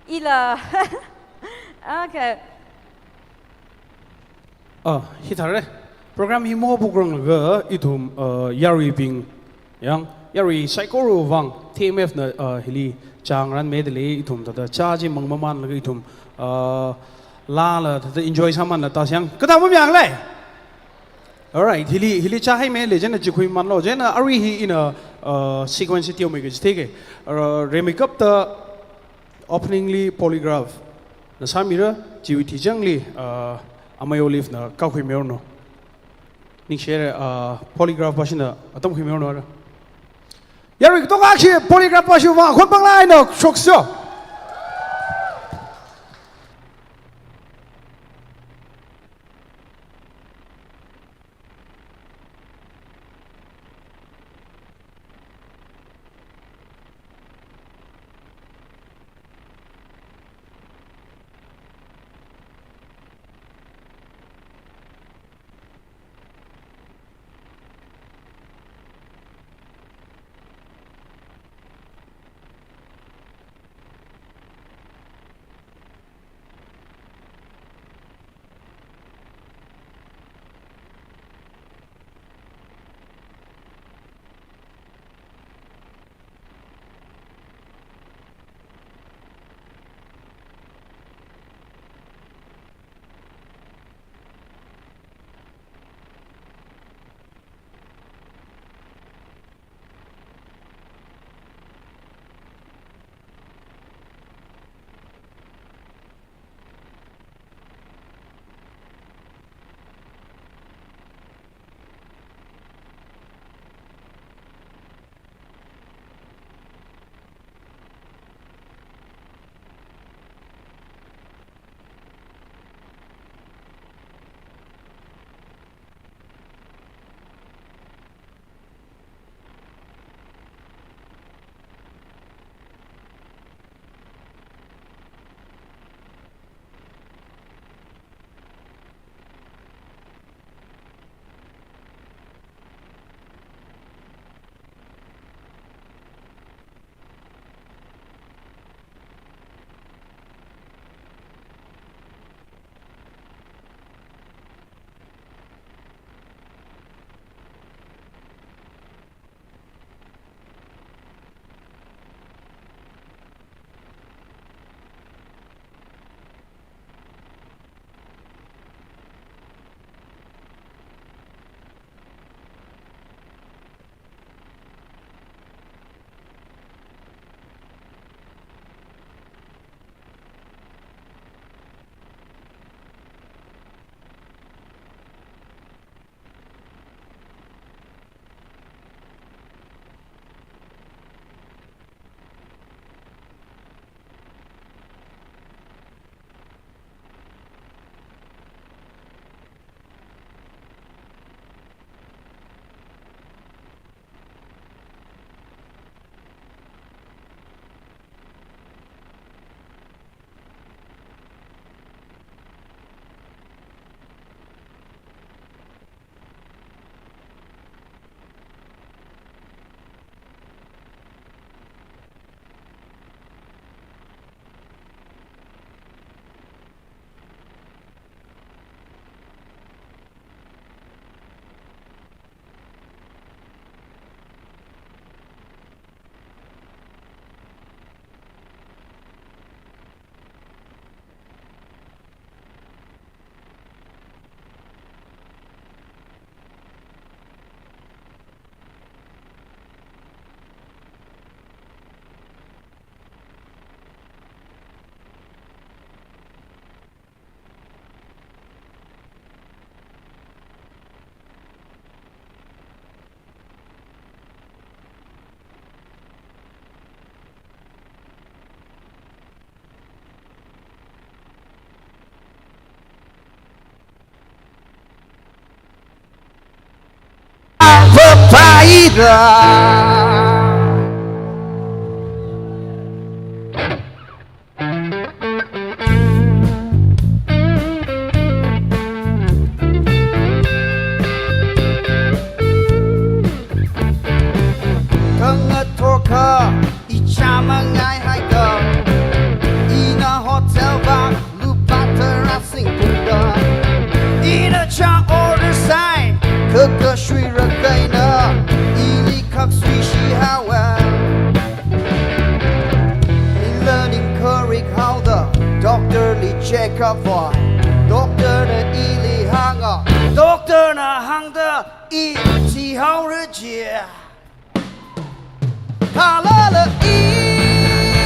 Ila. Okay. Hitare program himo bugrong ga itum yari bing yang yari psycho wang TMF na hili changran medley itum tada charge mangmaman laga itum la la tada enjoy saman la tasyang kada mo yang le. Alright, hili chahai me le jena jikhui man lo jena ari hi in a sequence tio me gis tege remake up the openingly polygraph na samira jiwiti jangli amayo live na kakhui meono ning share polygraph pasina atam khui meono yari to ka chi polygraph pasu wa khot bang lai no shoksyo 个水热开呢，伊里克水西哈湾。你了你可以好的 ，Doctor 你 check up for。Doctor 的伊里行啊 ，Doctor 那行的一起好日节，他来了一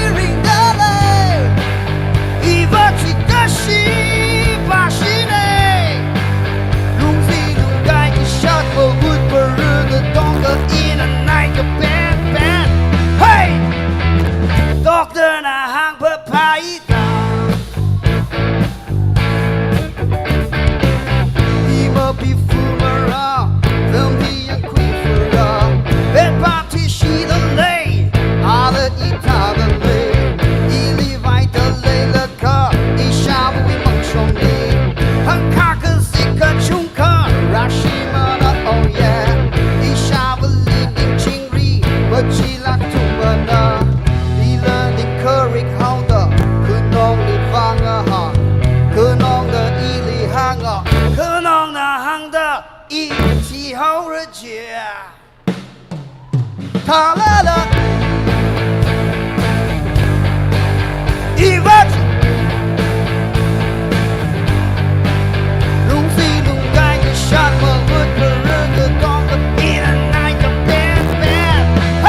人的泪，一把起个西把西内，龙飞龙盖一下个不不日的懂得一那那个 bad bad， 嘿 ，Doctor 那行不怕一个。比富门啊，冷皮也亏负啊，别把提洗的泪，阿了一他的泪，一里外的泪了可，一下不会梦兄弟，很卡克西克穷克，拉西马的哦耶，一下不离你情里，不起来土门的，你了你可以好的，可弄你放啊哈，可弄的一里行啊。可能那行的一起好日子，他来了，一把龙飞龙盖的山么，我的日子当个一人那个 bad bad， 嘿。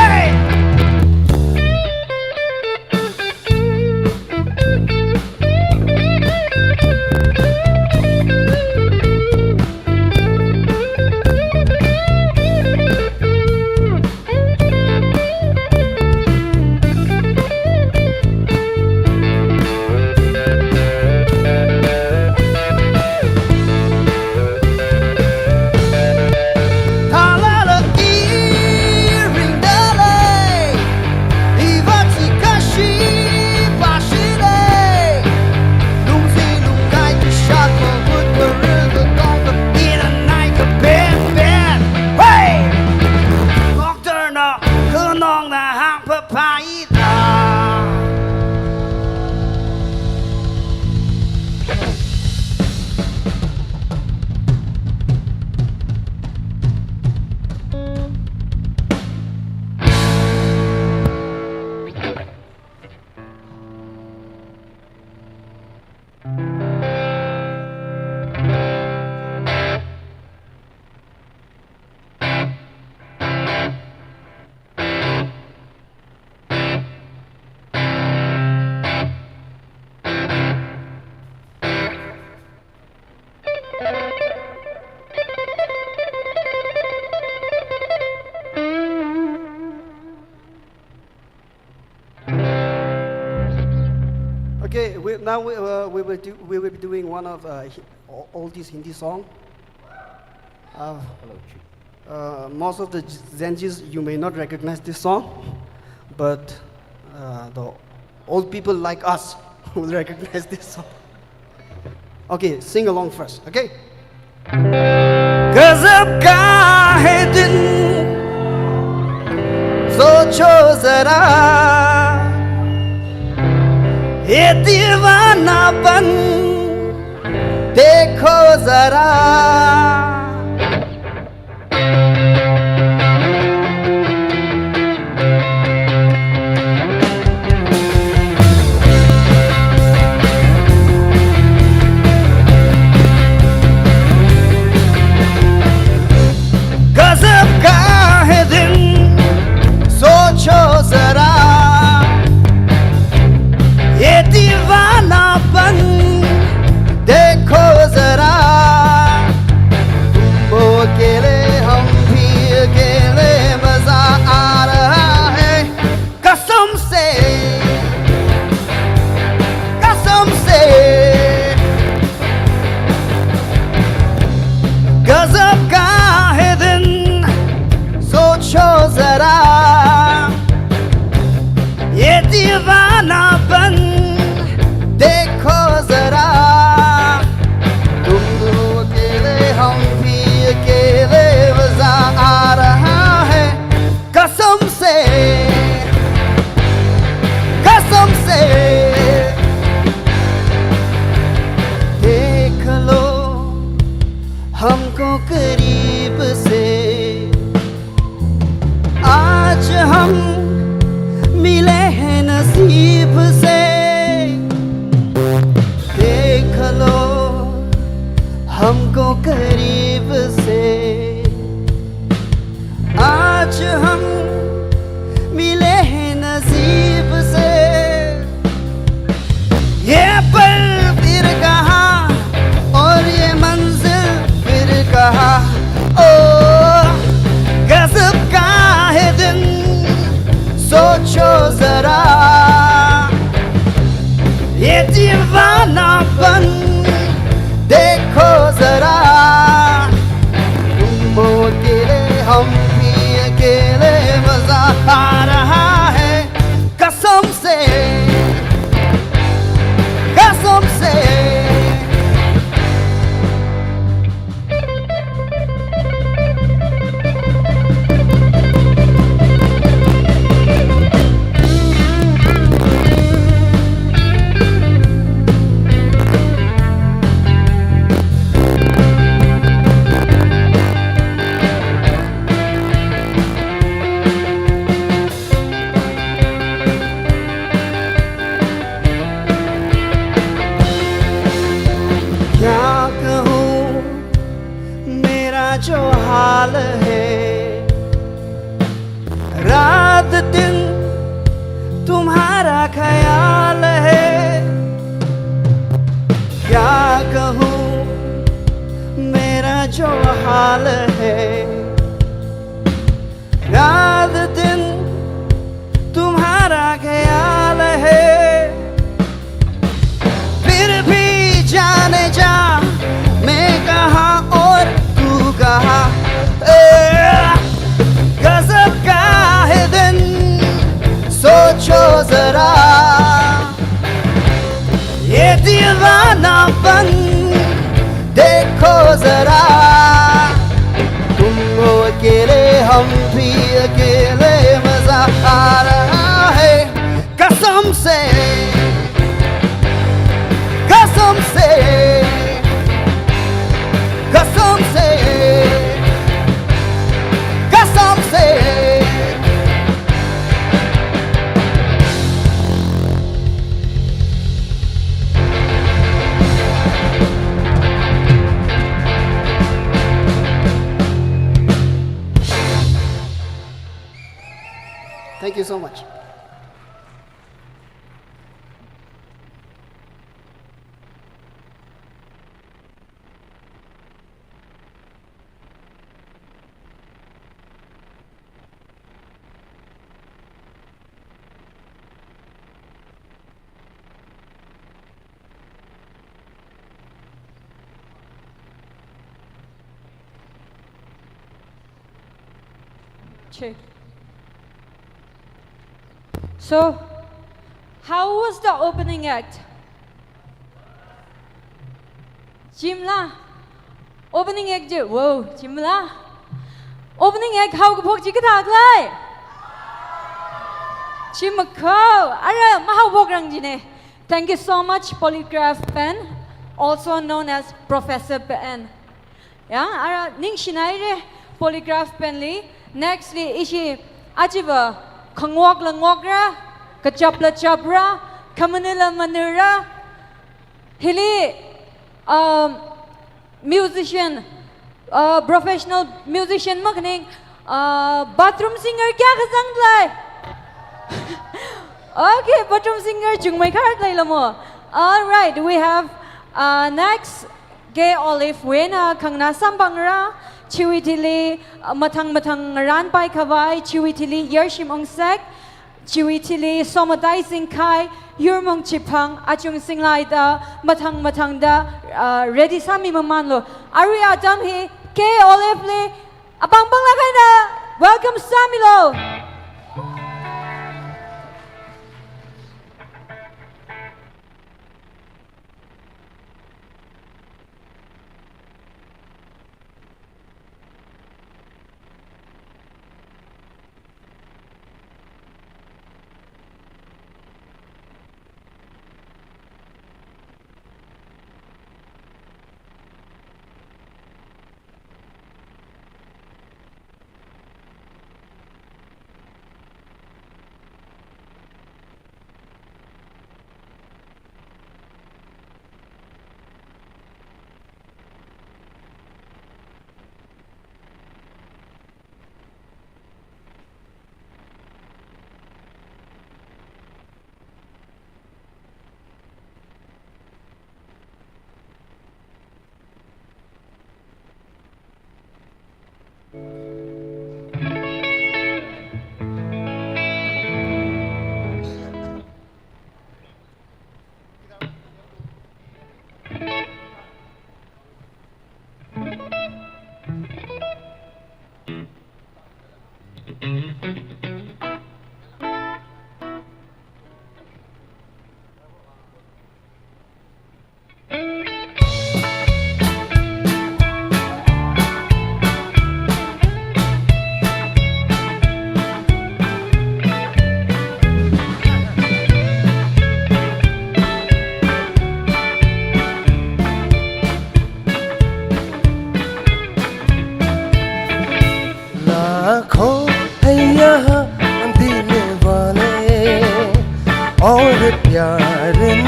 Okay, now we will be doing one of oldies Hindi song. Most of the Zenjis, you may not recognize this song, but the old people like us will recognize this song. Okay, sing along first, okay? गज़ब का है दिन सोचो जरा ये दीवानापन देखो जरा गज़ब का है दिन सोचो जरा ये दीवानापन देखो जरा तुम अकेले हम भी अकेले मजा आ रहा है कसम से गज़ब का है दिन सोचो जरा ये दीवानापन ये दीवानापन देखो जरा तुम अकेले हम भी अकेले मजा आ रहा है कसम से कसम से क्या कहूँ मेरा जो हाल है रात दिन तुम्हारा ख्याल है क्या कहूँ मेरा जो हाल है रात दिन तुम्हारा ख्याल है फिर भी जाने जा मैं कहाँ और तू कहाँ गजब का है दिन सोचो जरा ये दीवानापन देखो जरा तुम हो अकेले हम भी अकेले मजा आ रहा है कसम से कसम से कसम से कसम से Thank you so much. Che. So, how was the opening act? Jimla. Opening act je. Whoa, Jimla. Opening act how ka phok ji ka thak lai. Chimakho. Ara mahaw bok rang ji ne. Thank you so much Polygraph Pen, also known as Professor Pen. Yeah, ara ning shinai re Polygraph Pen li. Next li ishi ajiba khangwak langwakra kachapla chapra kamanila manura hili musician professional musician makning bathroom singer kya khazang lai. Okay, bathroom singer jungmai khar lai lamo. All right, we have next gay olive wena khangna sambangra chiwitili matang ran pai kawai chiwitili yershim ongsak chiwitili somadai singkai yurmong chipang achung singlai da matang da ready sami mamanlo ari adam he ke olive le abang bang la kai da welcome samilo.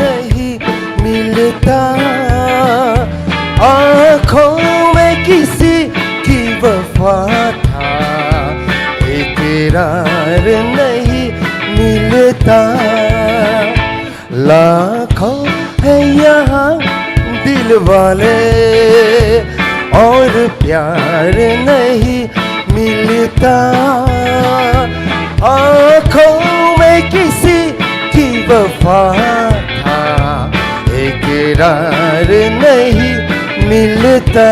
नहीं मिलता आँखों में किसी की वफा था इकरार नहीं मिलता लाखों है यहाँ दिल वाले और प्यार नहीं मिलता आँखों में किसी की वफा था इकरार नहीं मिलता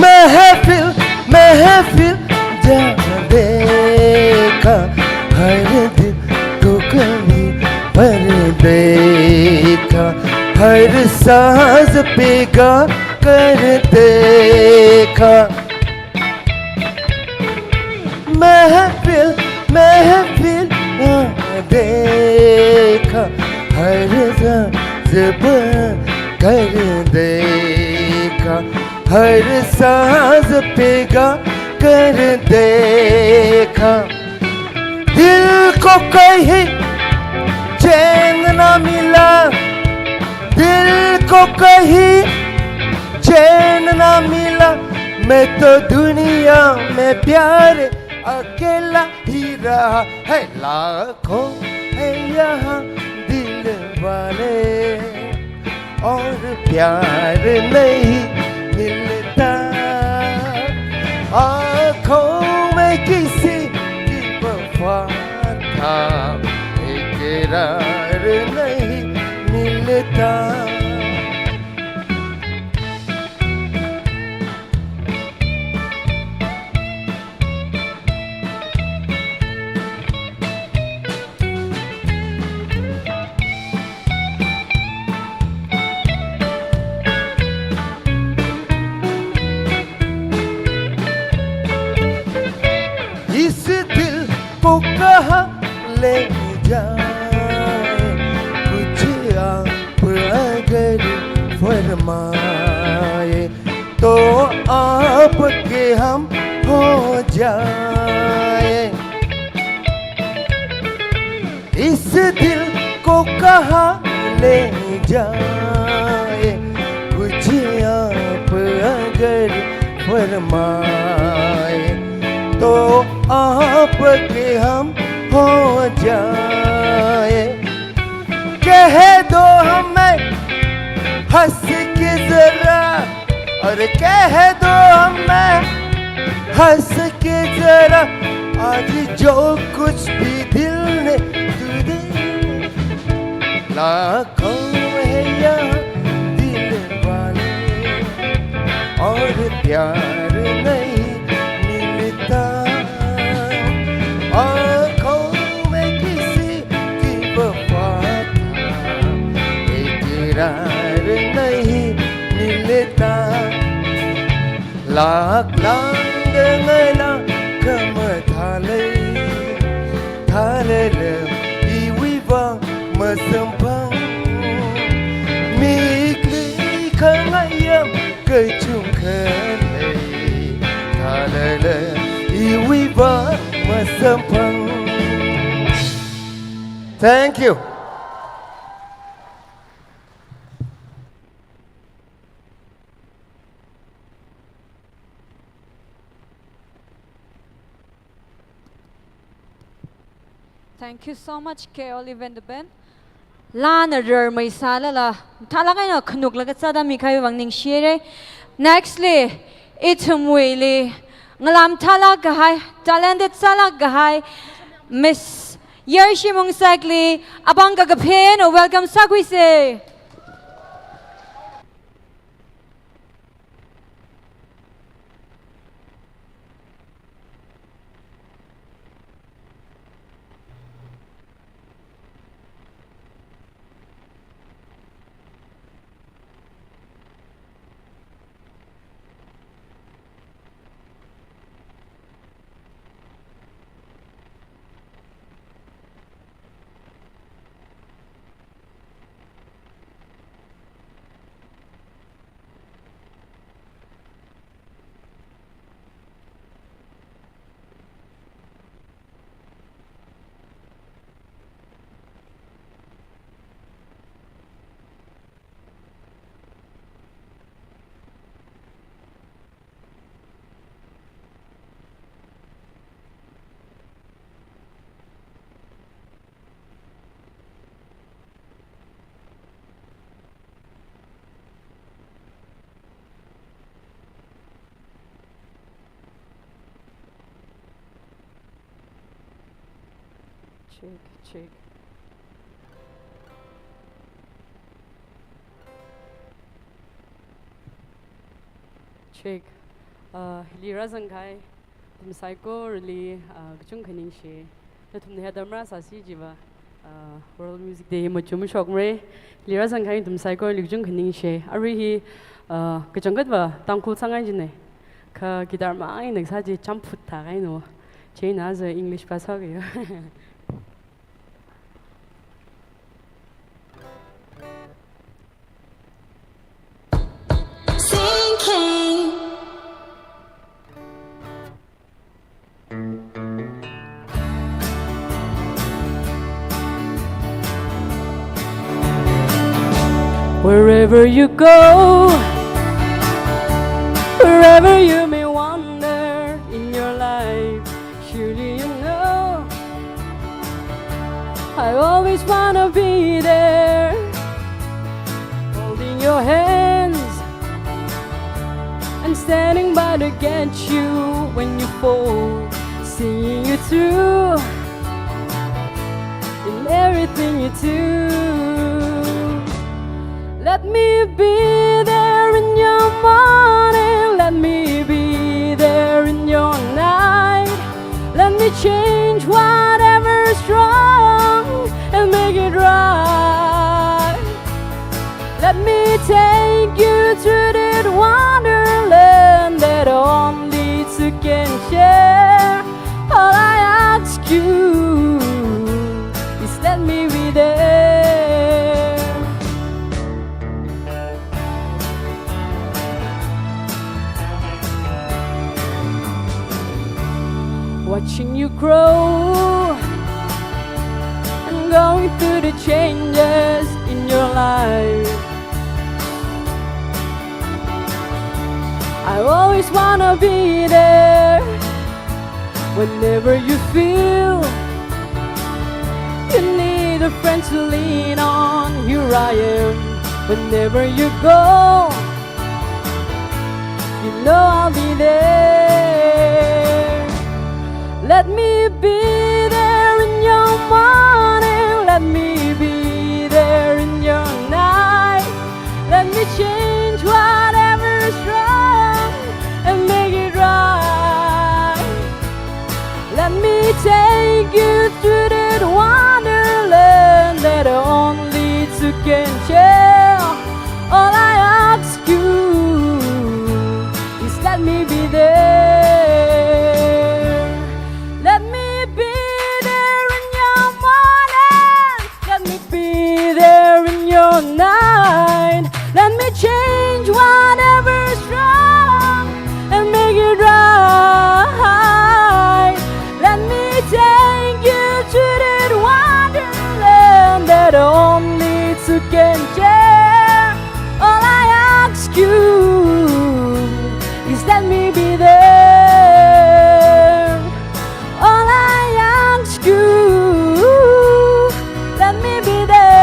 महफिल महफिल जहाँ देखा हर दिल को कभी पर देखा हर साज पे गा कर देखा महफिल महफिल जहाँ देखा हर साज पे कर देखा हर सांस पे गा कर देखा दिल को कहीं चैन ना मिला दिल को कहीं चैन ना मिला मैं तो दुनिया में प्यार अकेला ही रहा है लाखों है यहाँ दिल वाले और प्यार नहीं मिलता आँखों में किसी की वफा था इकरार नहीं मिलता इस दिल को कहाँ ले जाए कुछ आप अगर फरमाए तो आपके हम हो जाए इस दिल को कहाँ ले जाए कुछ आप अगर फरमाए तो आपके हम हो जाए कह दो हमें हंस के जरा और कह दो हमें हंस के जरा आज जो कुछ भी दिल ने तुझे लाखों है यहाँ दिल वाले और प्यार नहीं मिलता आँखों में किसी की वफा था इकरार नहीं मिलता लाख लांग मैला कम थाले थाले इविवा मसंपang mikli kangayam kecungkele थाले iwiba masampang. Thank you. Thank you so much, K. Olive and the band. Lana der may sala la. Talaga na kanuk lagat sada mi kayo wang ning shire. Nextly, itumwili. Ngalam talagahay, talented salagahay. Miss Yershi mong sagli, abang gagapin o welcome sagwise. check, check. Check. Lira Zanghai, tum psycho really chung khaning she. Na tum ne damra sa si jiwa. World Music Day mo chum shok mre. Lira Zanghai tum psycho li chung khaning she. Ari hi ka changat ba tangkhul sangai jine. Ka guitar ma ai nak sa ji jump phut tha gai no. Che na ze English pa sa ge. Wherever you go, wherever you may wander in your life, surely you know I always wanna be there, holding your hands and standing by to get you when you fall, seeing you through in everything you do. Let me be there in your morning, let me be there in your night. Let me change whatever's wrong and make it right. Let me take you through that wonderland that only two can share. All I ask you is let me be there. Watching you grow and going through the changes in your life. I always wanna be there whenever you feel you need a friend to lean on. Here I am whenever you go. You know I'll be there. Let me be there in your morning, let me be there in your night. Let me change whatever's wrong and make it right. Let me take you through that wonderland that only two can share. All I ask you is let me be there. Let me be there in your morning, let me be there in your night. Let me change whatever's wrong and make it right. Let me take you to that wonderland that only two can share. All I ask you is let me be there. All I ask you, let me be there.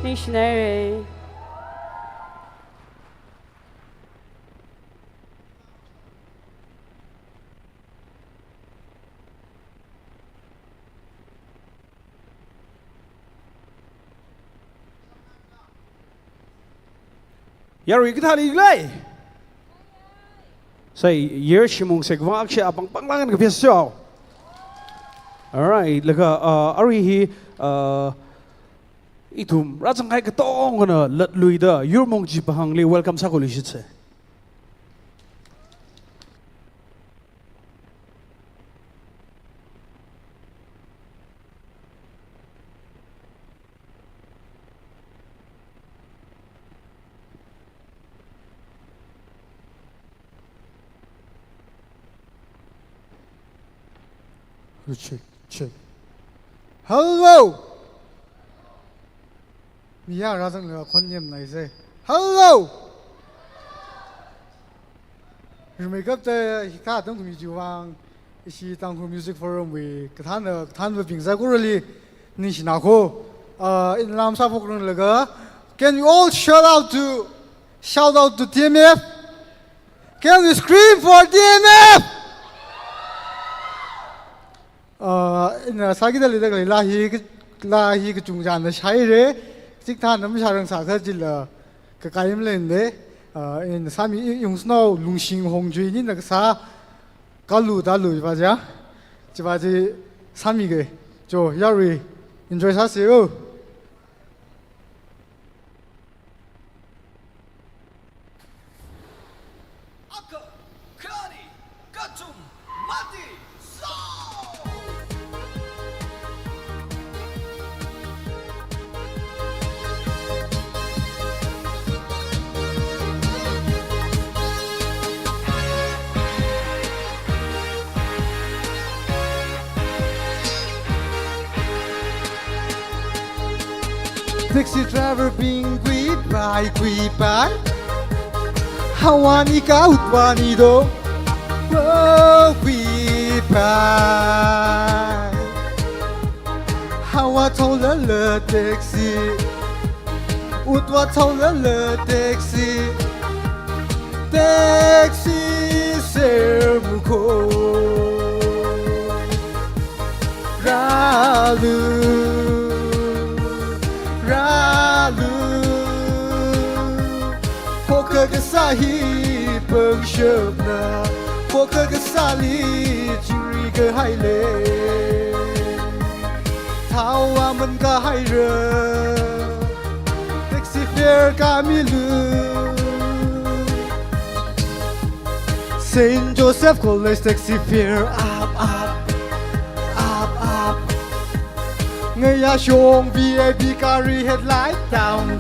Missionary. Yari kita hari ini. Say year shimung segwak siya apang panglangan ke biasa. Alright, lega ari hi itum rajang kai ketong kana lat lui da yurmong ji pahang le welcome sa koli shit se. Check, check. Hello. Mia ra sang le khon yem nai se. Hello. Rồi mấy cấp tới cả tông tụi mình chịu vang, ici TANGKHUL Music Forum vì cái tháng về bình gia của really nên chỉ nào cô in làm sao phục luôn là cái. Can you all shout out to TMF? Can you scream for TMF? in sagi da le lahi ke chung jan da shai re sik tha nam sha rang sa kha jil ka kaim len de in sami yung snow lung xing hong jui ni na sa ka lu da lu ba ja ji ba ji sami ge jo yari enjoy sa se yo Taxi driver being goodbye. Hawani ka utwani do. Oh, goodbye. Hawa told le taxi. Utwa told le taxi. Taxi sermuko. Ralu. Poker ke sahi pengshapna Poker ke sali jiri ke haile Tawa man ka haire Taxi fare kamilu Saint Joseph College taxi fare up Ngaya shong VIP carry headlight down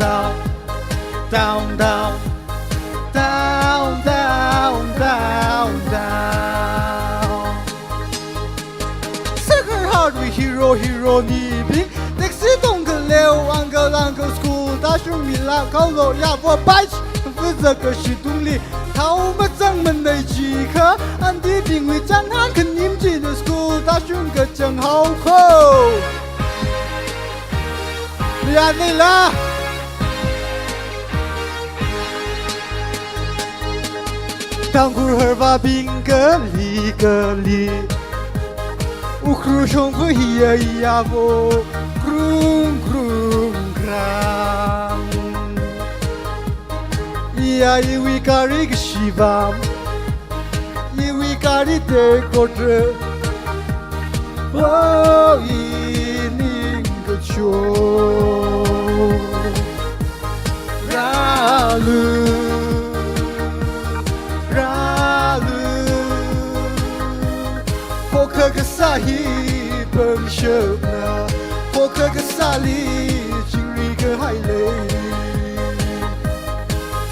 Second hard we hero ni bing Taxi dong ke leo uncle school Da shung mi la kao lo ya bo bai Fu ze ke shi dong li Tao ma zang men nei ji ke An di bing wei zhang han ke nim ji de school Da shung ke zheng hao ko Lihat ni lah Tangkhul herba bing gali Ukru shong fu hiya bo Krum kram Iya iwi kari ke shivam Iwi kari te kotre Oh ining ke cho Ralu Poker ke sahi pengshapna Poker ke sali jiri ke haile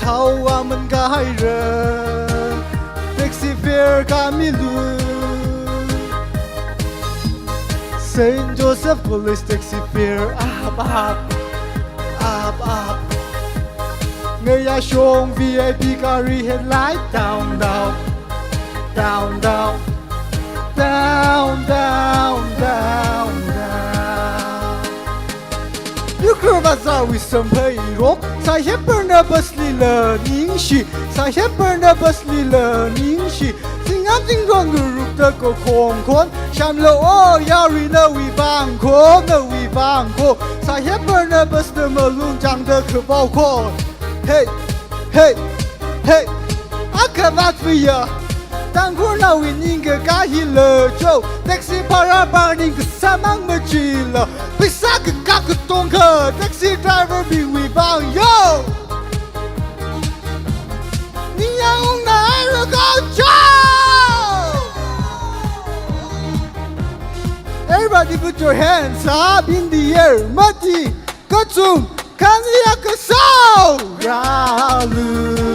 Tawa man ka haire Taxi fare kamilu Saint Joseph College taxi fare up Ngaya shong VIP carry headlight down Yukur bazar with some payroll Sa heper na basli le ning shi Sa heper na basli le ning shi Sing am sing rong guruk ta ko kong kon Sham lo o yari na wi bang ko Sa heper na bas na malung jang da ke bao ko Hey Akavat viya Tangkhul na wi ning ke kahi le jo Taxi para bang ning ke samang majila Bisa ke kak ke tong ke Taxi driver bi wi bang yo Ni yang na ai go jo Everybody put your hands up in the air Mati Kacung Kan lihat ke sau Ralu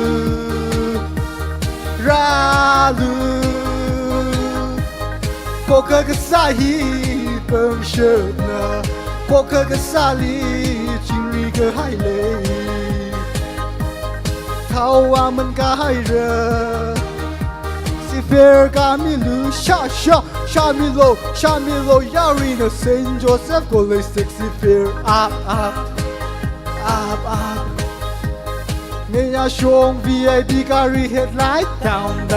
Poker ke sahi pengshapna Poker ke sali jiri ke haile Tawa man ka haire Si fare kamilu Sha mi lo Yari na Saint Joseph College taxi fare up Ngaya shong VIP carry headlight down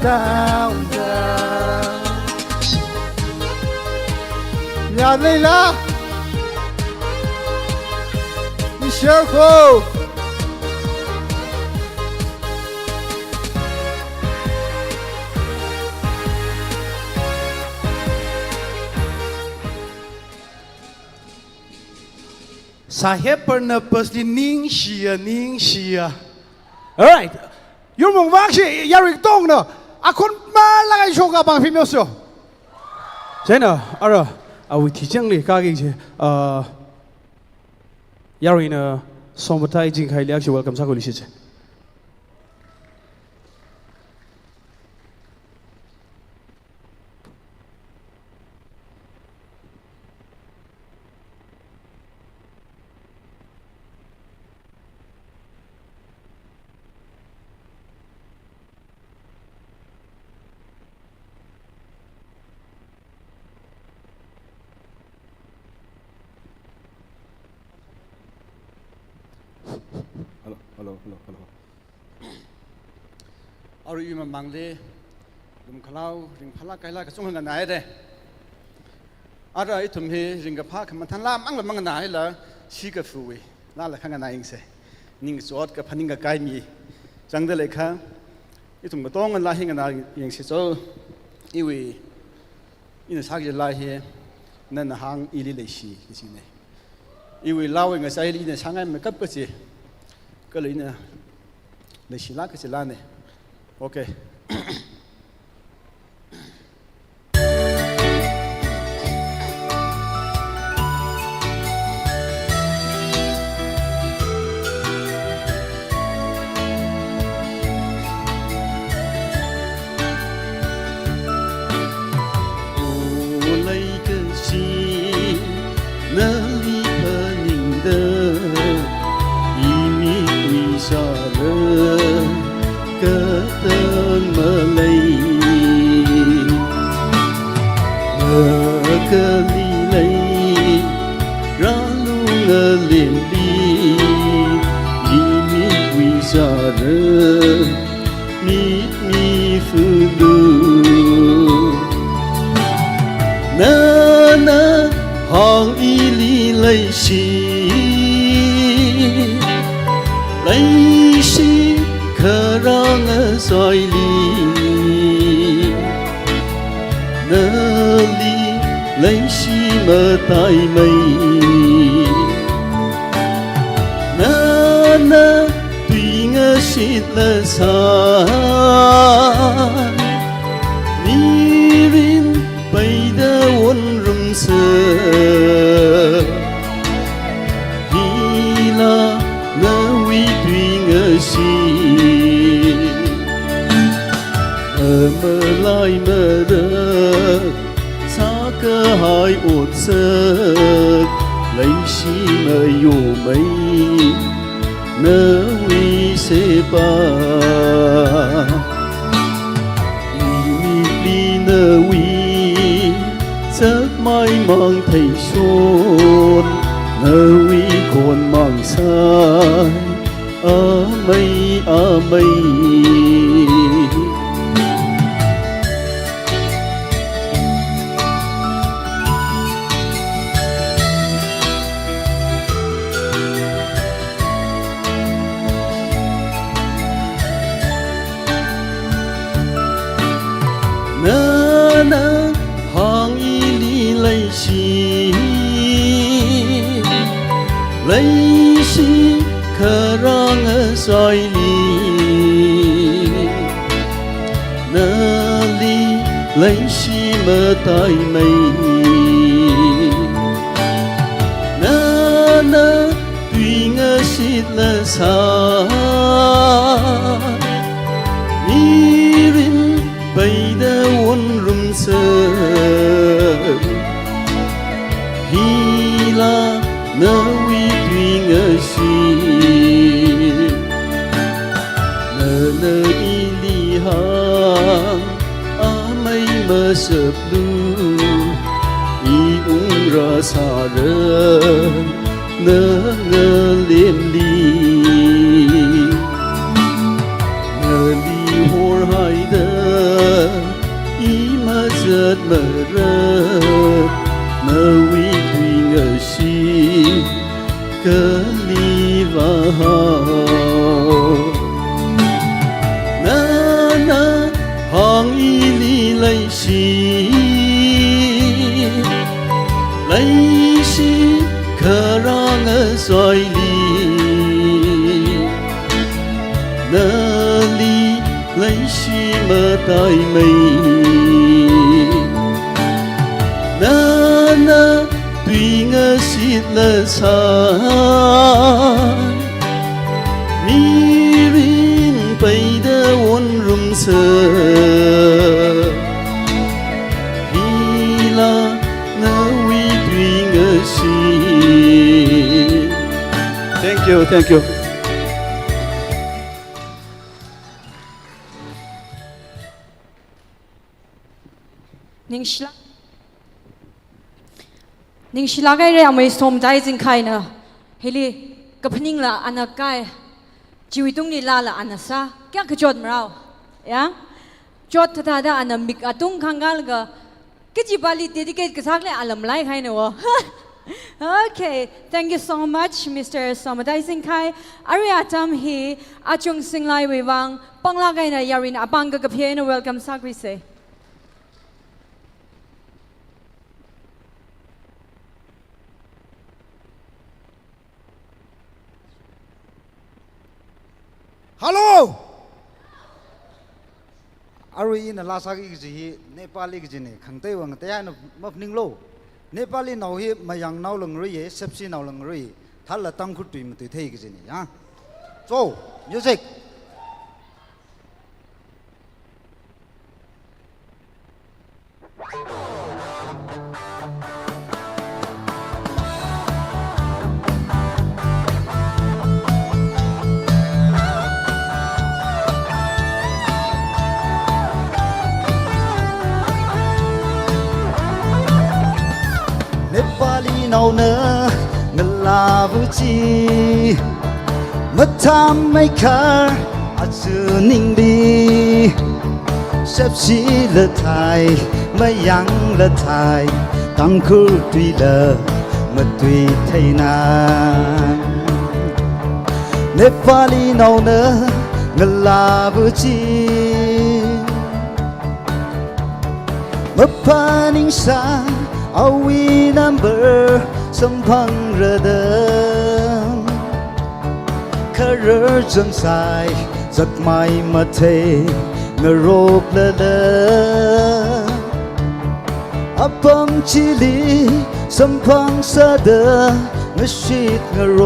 down nhà đây là Michelle Cole Sahib purpose di ning shia. Alright. Yung mong vaksi yarik tong no. Akon malagay show ka bang pimyoso. Jena, ara, awi tichang li kagi je. Yari na sombatai jing kai liak welcome sa ko lisi je. Hello. Ở đây mà mang đi, dùng khâu, dùng phá cái lá cái sung hàng này đấy. Ở đây thùng hi dùng cái phá cái mình thanh lam ăn là mang này là xí cái phui, là khang này như thế. Nhưng sốt cái phá những cái mi, chẳng được lấy khang. Cái thùng cái tông là hình này như thế cho,因为sao cái lá hi, nên là hàng ý lấy xí cái gì này. 因为老个在里呢，上海没搞不起，个里呢，那是哪个是哪呢 ？OK。Hãy subscribe 心，泪是可让我碎离，那里泪是么带美，那对我失了残。迷人背的温润色，希拉那位对我心。Thank you, thank you. 宁希拉盖人没送在进开呢，嘿哩个朋友啦，安那盖。ชีวิตตรงนี้ลาละอันนั้นซะแกก็จดมาเรายังจดท่าได้อันนั้นมิกอัตุงขังกันก็กิจบาลีเดดิเกตก็สักเลยอัลลัมไลค์ให้เนอะ Okay thank you so much Mr. Somadai Singhai อาริยาจำฮีอาจงสิงไลวิวังปังลาไกนะยารินอปังก็กับเพียน welcome สักวิเศษฮัลโหลอารุยน่ะลาซากิกจีเนปาลีกจีเนี่ยขังเตวังแต่ยันมับนิงโลเนปาลีนาวฮีมายังนาวลงรุยเซปซีนาวลงรุยทัลละตั้งขุดตุยมันตุยเทยกจีเนี่ยฮะโซ่มิวสิกเอาเนื้อเงลาบุจีมาทำไม่ขาดอาจจะนิ่งดีเชฟชีละไทยไม่ยังละไทยตั้งคือตุยละมาตุยไทยนานเนปาลีเอาเนื้อเงลาบุจีมาพานิงสาเอาวีนัมเบอร์สัมพังระเดิมคาร์เรจนสายจากไม่มาเทงโรกละเดิมอัปมชิลีสัมพังสะเดงชิดงโร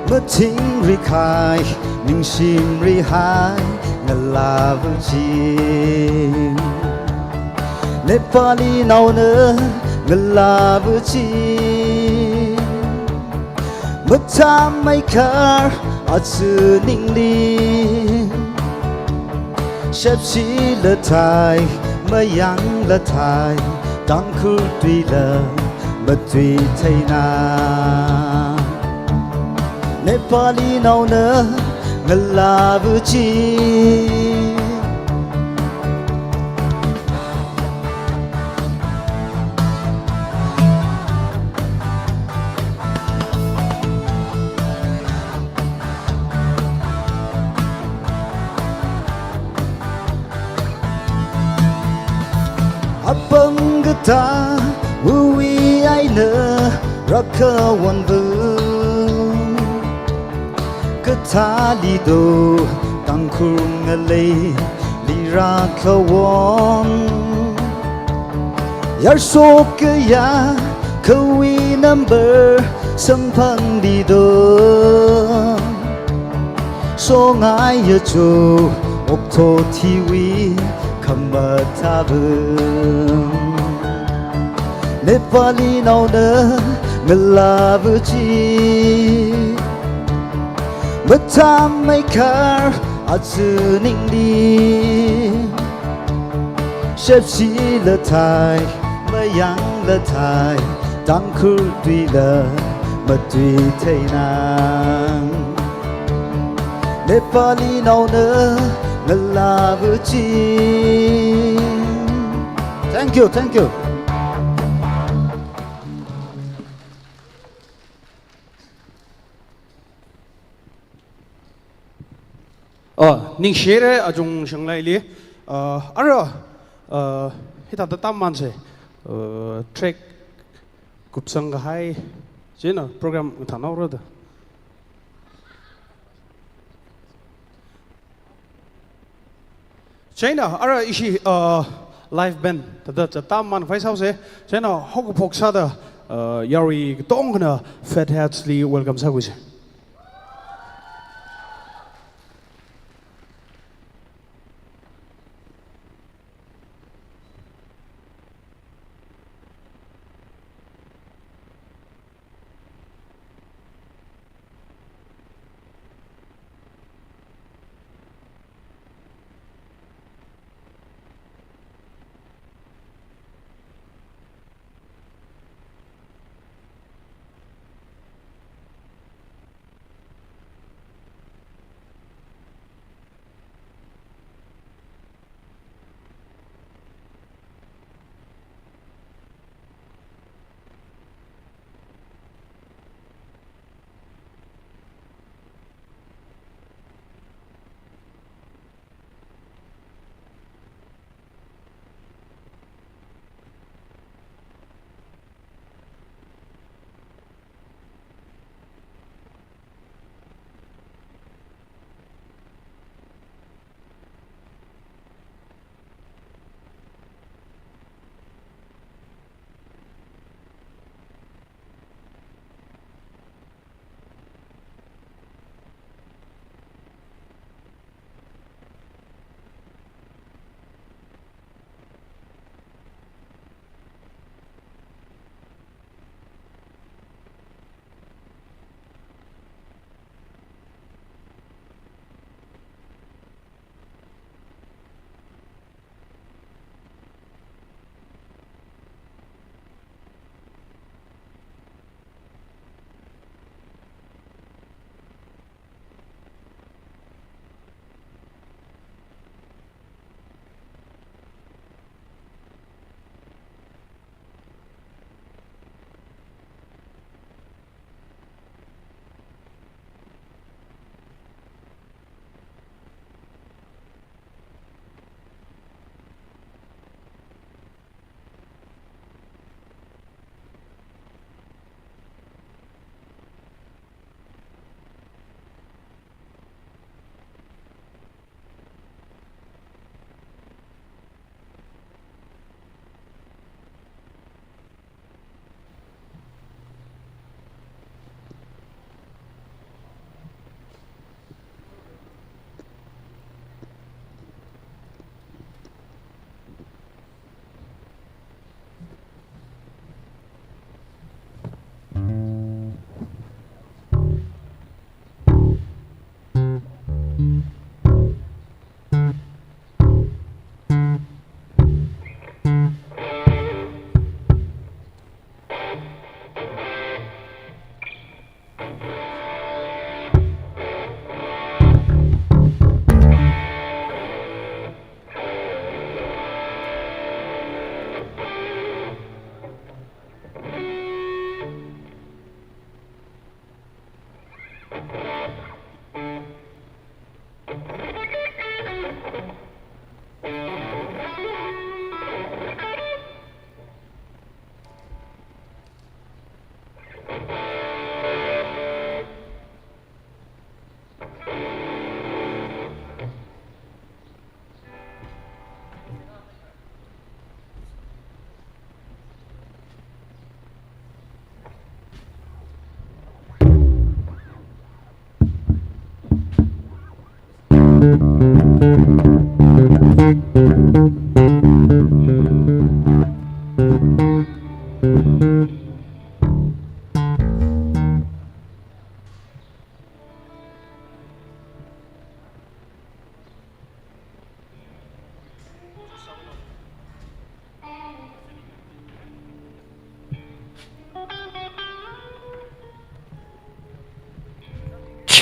มาทิ้งริคายนิ่งชิมริหายงลาบจีเนปาลีนาวเนื้อเงลาบุจีมาทำไม่ขาดอาจจะนิ่งลีเชฟชีละไทยมายังละไทยตั้งคือตุยละมาตุยไทยนาเนปาลีนาวเนื้อเงลาบุจีบังกตาวูวีไอเนอรักเขาวันบุกตาลีโดตั้งคุงเลยลีรักเขาวันยาโศกยาเขาวีนัมเบอร์สัมพันธ์ลีโดโซงายยาจูอกโททีวีคำว่าทาบุเนปาลีนาวเนื้อเงลาบุจีมาทำไม่ขาดอาจจะนิ่งดีเชฟชีละไทยมายังละไทยตั้งคือตุยละมาตุยไทยนางเนปาลีนาวเนื้อเงลาบุจี Thank you thank you 宁谢的阿中上来哩， hita ta tam man se track kupsang hai jena program thana ro da China ishi live band ta tam man fai sao se China hok phok sa da yari tong na fat herzly welcome sa guise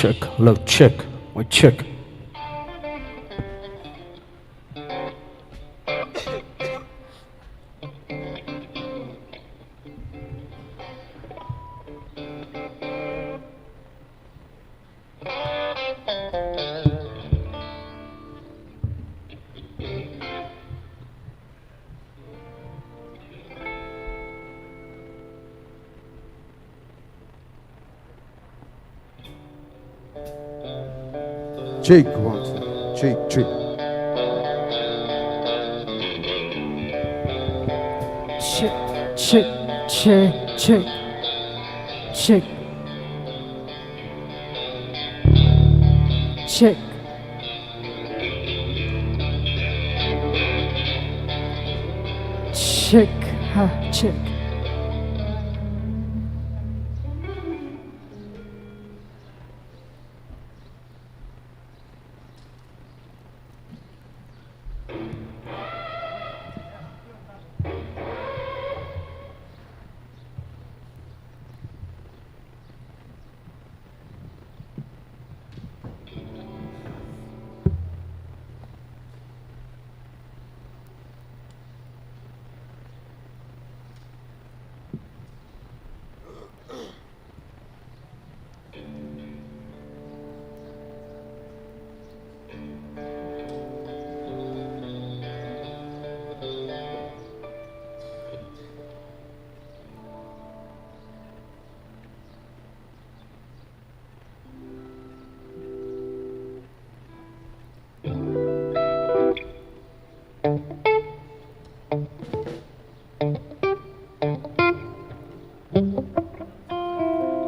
Check, look, check, we check. Check 1 2 check 3 check check check check check check check ha check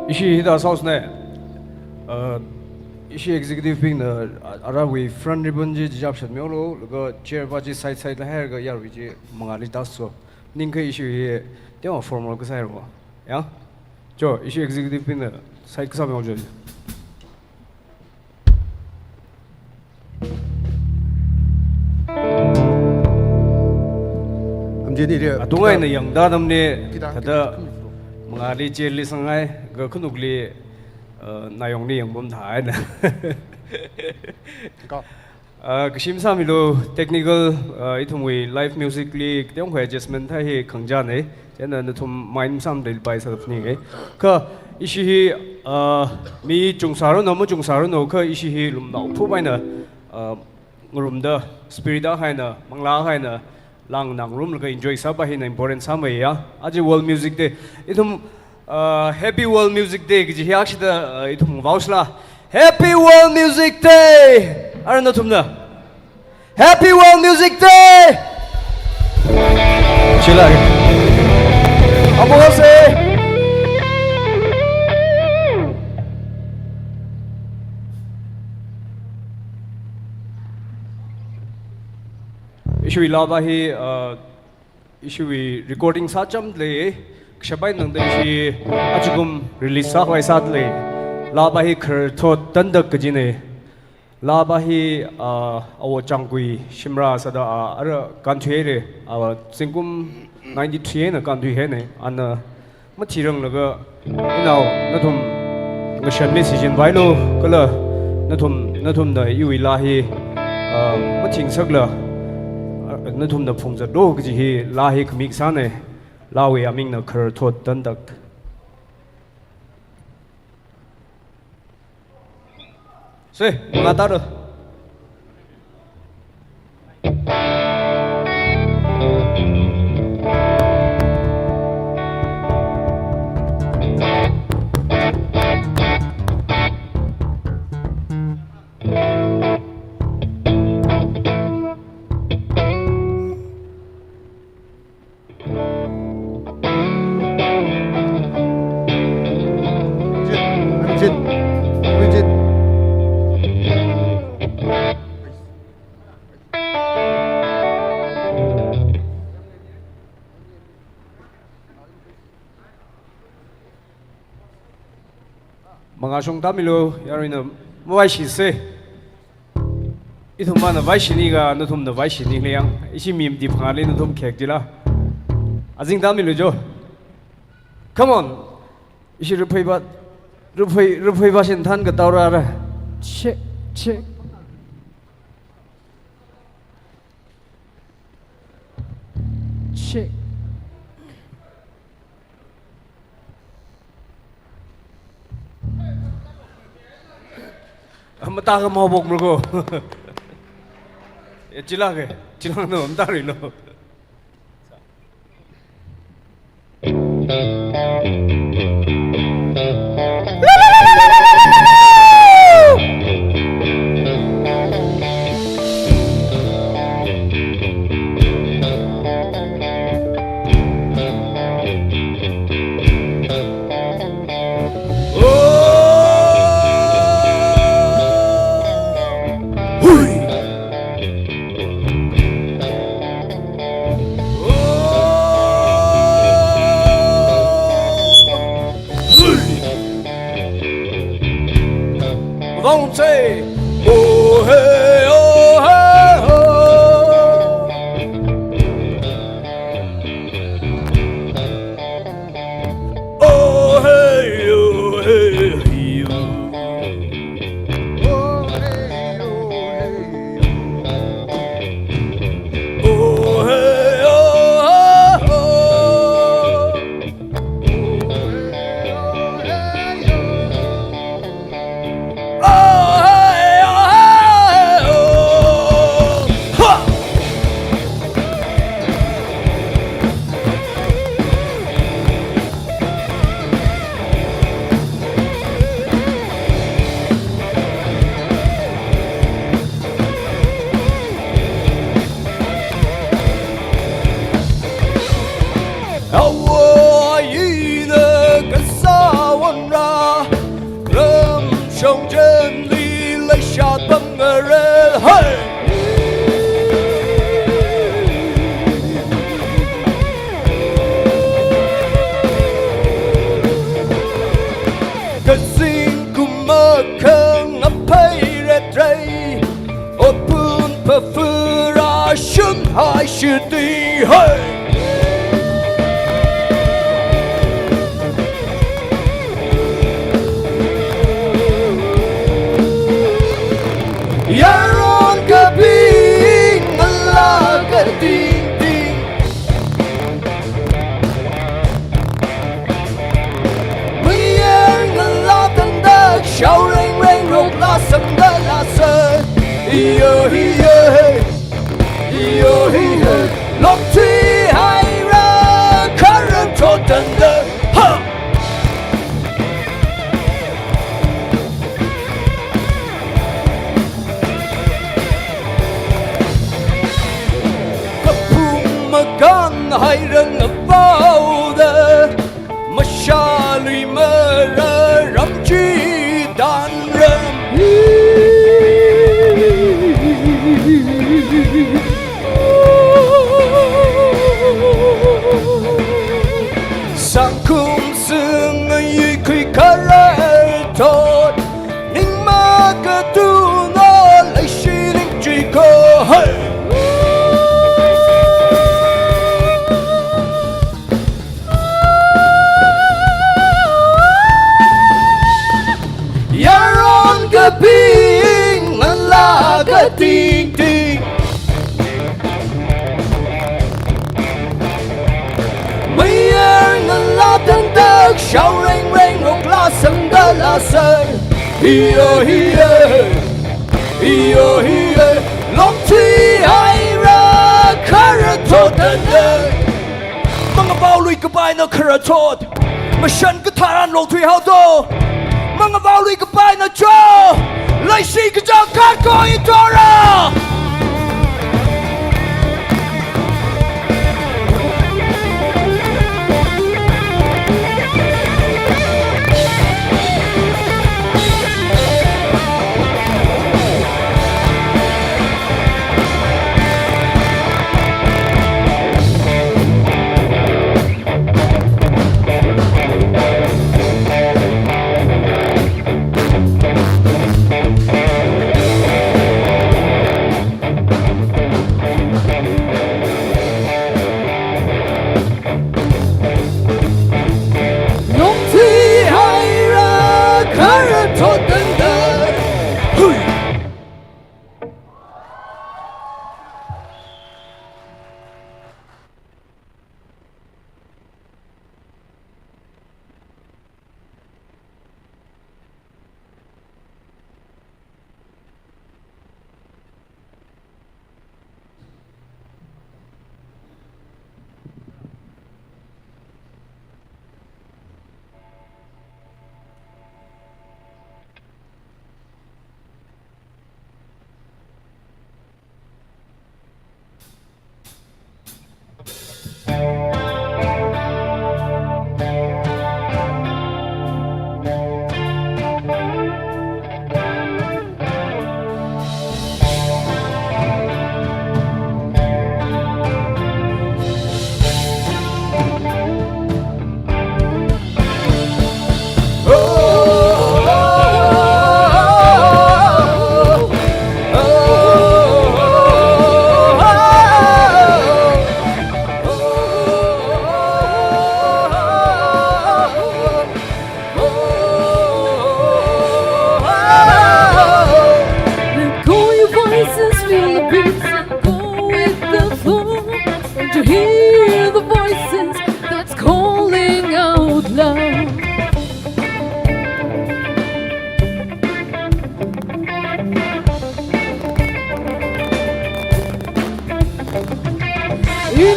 Ishi hida sauce ne. Ishi executive ping na ara we front ribbon ji job shat myo lo chair ba ji side la her ga yar wi ji mangali das so. Ning ka ishi ye de formal ka sai ro. Ya. Jo ishi executive ping na side ka sa myo jo. amjeni dia Atungai na yang da nam ne kada mangali cheli sangai ga khunukli nayong ni yang bom thai na kishim samilo technical ithumui live music li kyong khwe adjustment thai he khangja ne chena na thum mind sam del pai sa ni ge ka ishi hi mi chungsaro no mo chungsaro no ka ishi hi lum nau thu bai na ngurum da spirit da hai na mangla hai na lang nang room ka enjoy sa ba hin important sa mai ya aji world music day ithum happy world music day ji hiak shida ithum vausla happy world music day arna thumna happy world music day chila abo se Ishui laba hi ishui recording sa cham le kshabai nang de shi achugum release sa hoi sat le laba hi khar thot tandak kajine laba hi awo changui shimra sada ara country re awa singkum 93 na country he ne an ma thirang laga inau nathum ngashan me season bailo kala nathum da yui la hi ma thing sakla na thum na phung za do ji hi la hi khmik sa ne la we aming na khar thot tan dak se ma ta ro mga song tamilo yarina mawai shi se ithum na vai shini ga nathum na vai shini liang ishi mim di phale nathum khek dila azing tamilo jo come on ishi rupai ba shin than ga tawra ra check check check mata ka mau bok mergo cilang no mta ri lo say, oh hey, oh hey, oh. Oh hey, oh hey, oh. Oh, hey, oh, hey, Oh hey, oh, oh, oh. Oh hey, oh, hey, oh. Ha! Hawaii的格萨文拉，人生真理来下等的人，嘿。Kasing kumakang apay retray, open perfura Shanghai City, hey. Yaron kabing alaga ding ding, Muyang nalatan da xiao ring ring rok la sam da la sa, iyo iyo hey, iyo iyo, lok tui hai ra karan to dan da ha. Magan hai răng ở bao da mà xa lùi mơ ra rắm chi đàn râm sang khung sương ấy khi khá ra thôi ninh ma cơ tu nó lấy xí ninh chỉ có hay. Yaron kabing alaga ding ding, Muyang nalatan da xiao ring ring rok la sam da la sa, iyo iyo iyo iyo, lok tui hai ra karan to dan da. Mga bao lui ka bai na karan to, ma shan ka taran lok tui hao do. Mga bao lui ka bai na cho, lai si ka jang kat ko itora.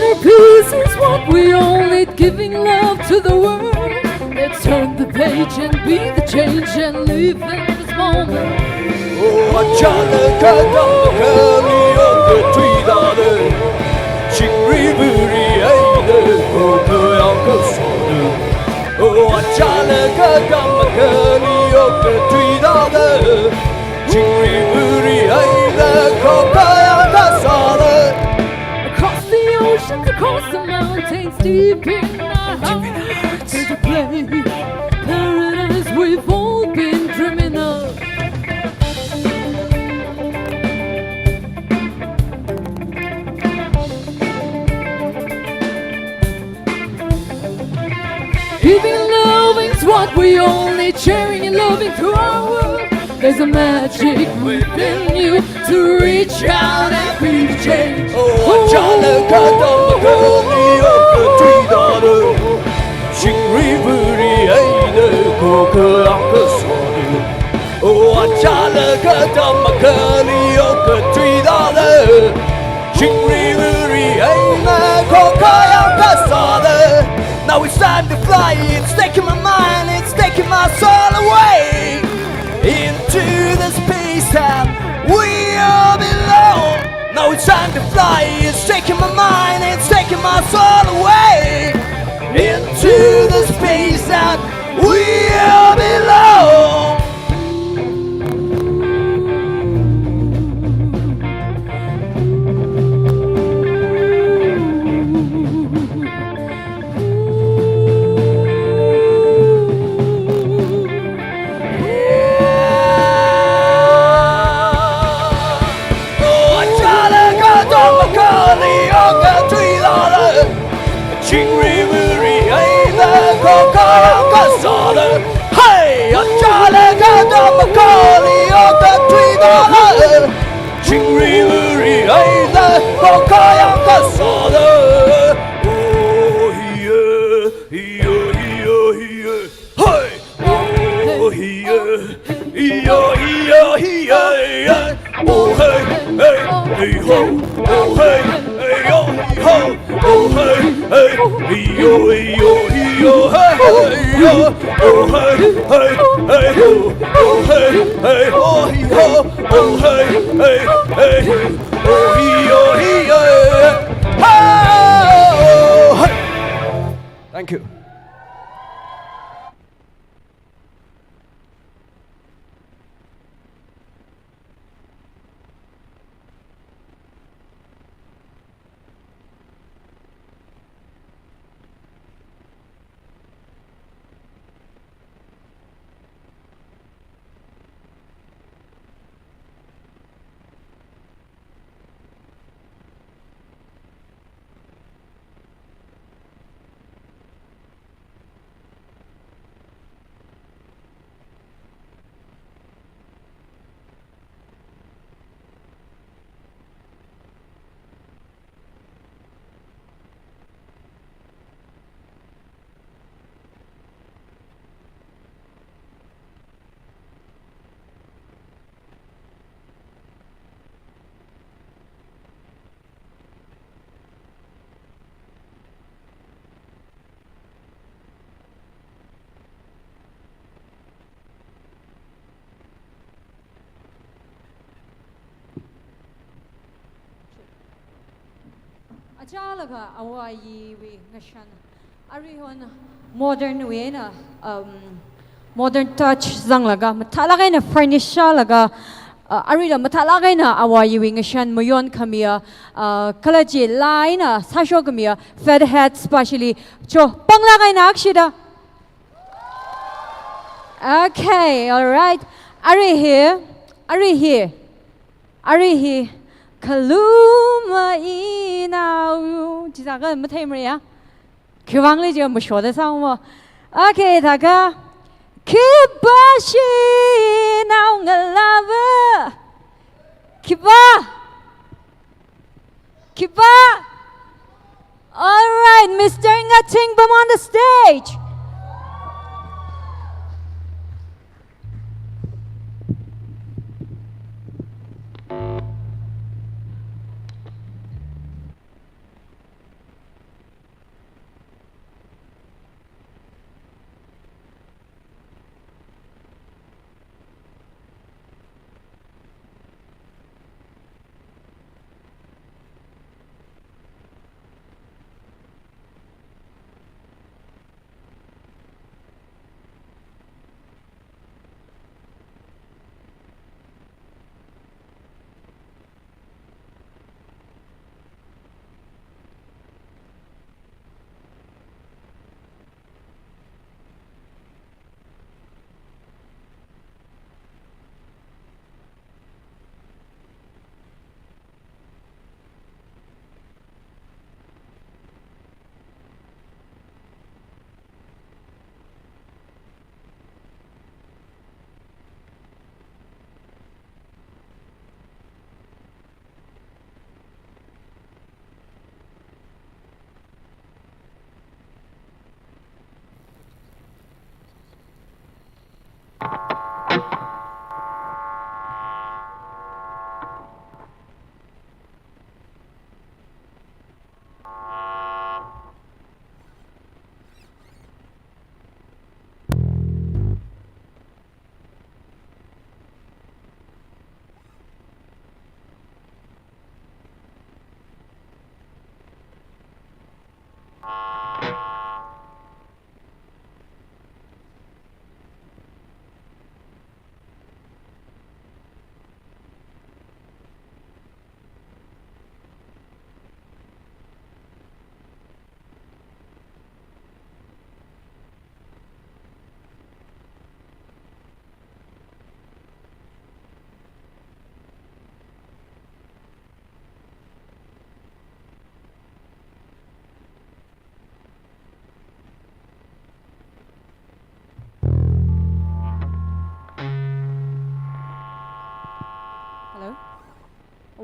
Inner peace is what we all need, giving love to the world. Let's turn the page and be the change and live in this moment. Oh, Achala Kadamkali of the tree daughter. Chingri Buri Aida Koko Uncle Sodu. Oh, Achala Kadamkali of the tree daughter. Chingri Buri Aida Koko Uncle Sodu. Across the oceans, across the mountains, deep in our hearts, there's a place, paradise we've all been dreaming of. Giving and loving's what we all need, sharing and loving through our world. There's a magic within you to reach out and be the change. Oh, Achala Kadamkali of the tree daughter. Chingri Buri Aida Koko Uncle Sodu. Oh, Achala Kadamkali of the tree daughter. Chingri Buri Aida Koko Uncle Sodu. Now it's time to fly, it's taking my mind, it's taking my soul away into the space that we all belong. Now it's time to fly, it's taking my mind, it's taking my soul away into the space that we all belong. Chingri Buri Aida Koko Uncle Sodu. Hey, Achala Kadamkali of the tree daughter. Chingri Buri Aida Koko Uncle Sodu. Oh, yeah, yeah, yeah, yeah. Hey, oh, yeah, yeah, yeah, yeah. Oh, hey, hey, hey, ho. Oh, hey, hey, oh, ho. Oh, hey, hey, yo, yo, yo, hey, yo. Oh, hey, hey, hey, ho. Oh, hey, hey, oh, yo. Oh, hey, hey, hey, oh, yo, yo, oh, hey. Thank you. Ajalaga awayi we ngashan. Arihon modern way na modern touch zanglaga matalagay na furniture laga arida matalagay na awayi we ngashan moyon kamia kalaji line na sasho kamia fed head specially cho panglagay na akshida. Okay, all right. Are here? Kaluma inau, 几个人没听没呀？去往里就没说得上么？OK， 大家，Kibashi now ngalava, Kiba. All right, Mr. Ngatingbam on the stage.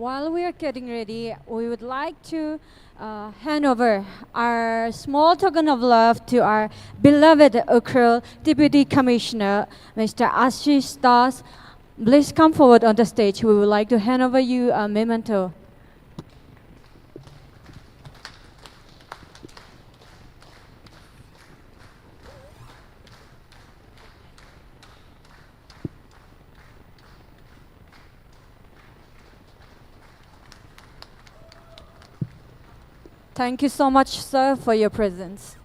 while we are getting ready, we would like to hand over our small token of love to our beloved TANGKHUL Deputy Commissioner, Mr. Ashish Das. Please come forward on the stage. We would like to hand over you a memento. Thank you so much, sir, for your presence.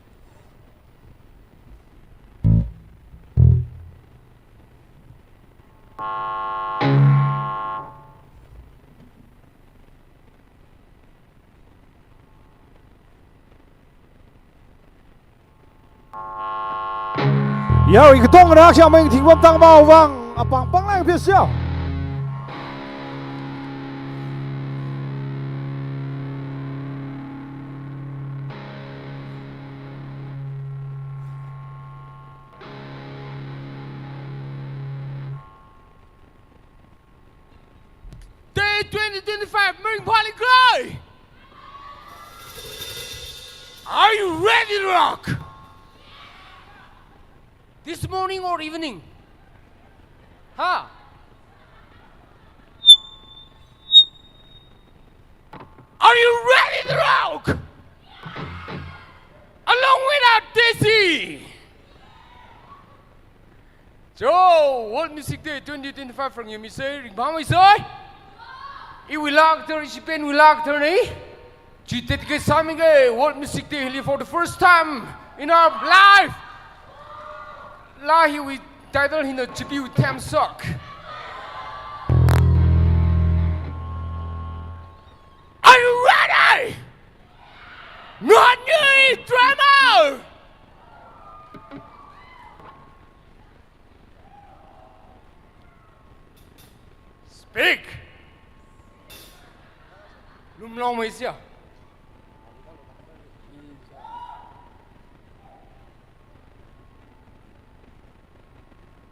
Yo, ik dong raak jou mee ting wam tang bao wang apang pang lang pies jou. Day 2025 Marine Party Glory! Are you ready to rock? This morning or evening? Huh? Are you ready to rock? Along with our Daisy! So, World Music Day 2025 from you, Miss Ring Bang, Miss Oi? We like to recipient, we like to ne. Cheated ke sami ke World Music Day for the first time in our life. Lahi we title in the GPU Tam Sock. Are you ready? Not new drama. Speak. Lum long mấy xíu.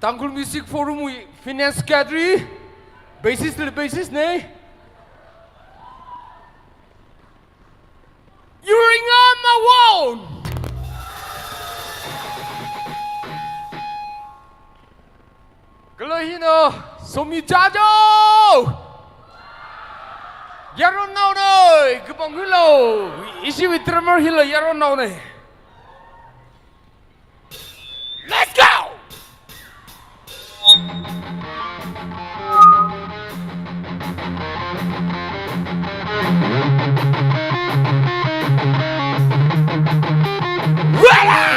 TANGKHUL Music Forum we finance cadre basis ne. You're on my wall. Kalau hina somi jajo. Yaron now ne, kebang hilo. Isi with drummer hilo yaron now ne. Let's go. Ready!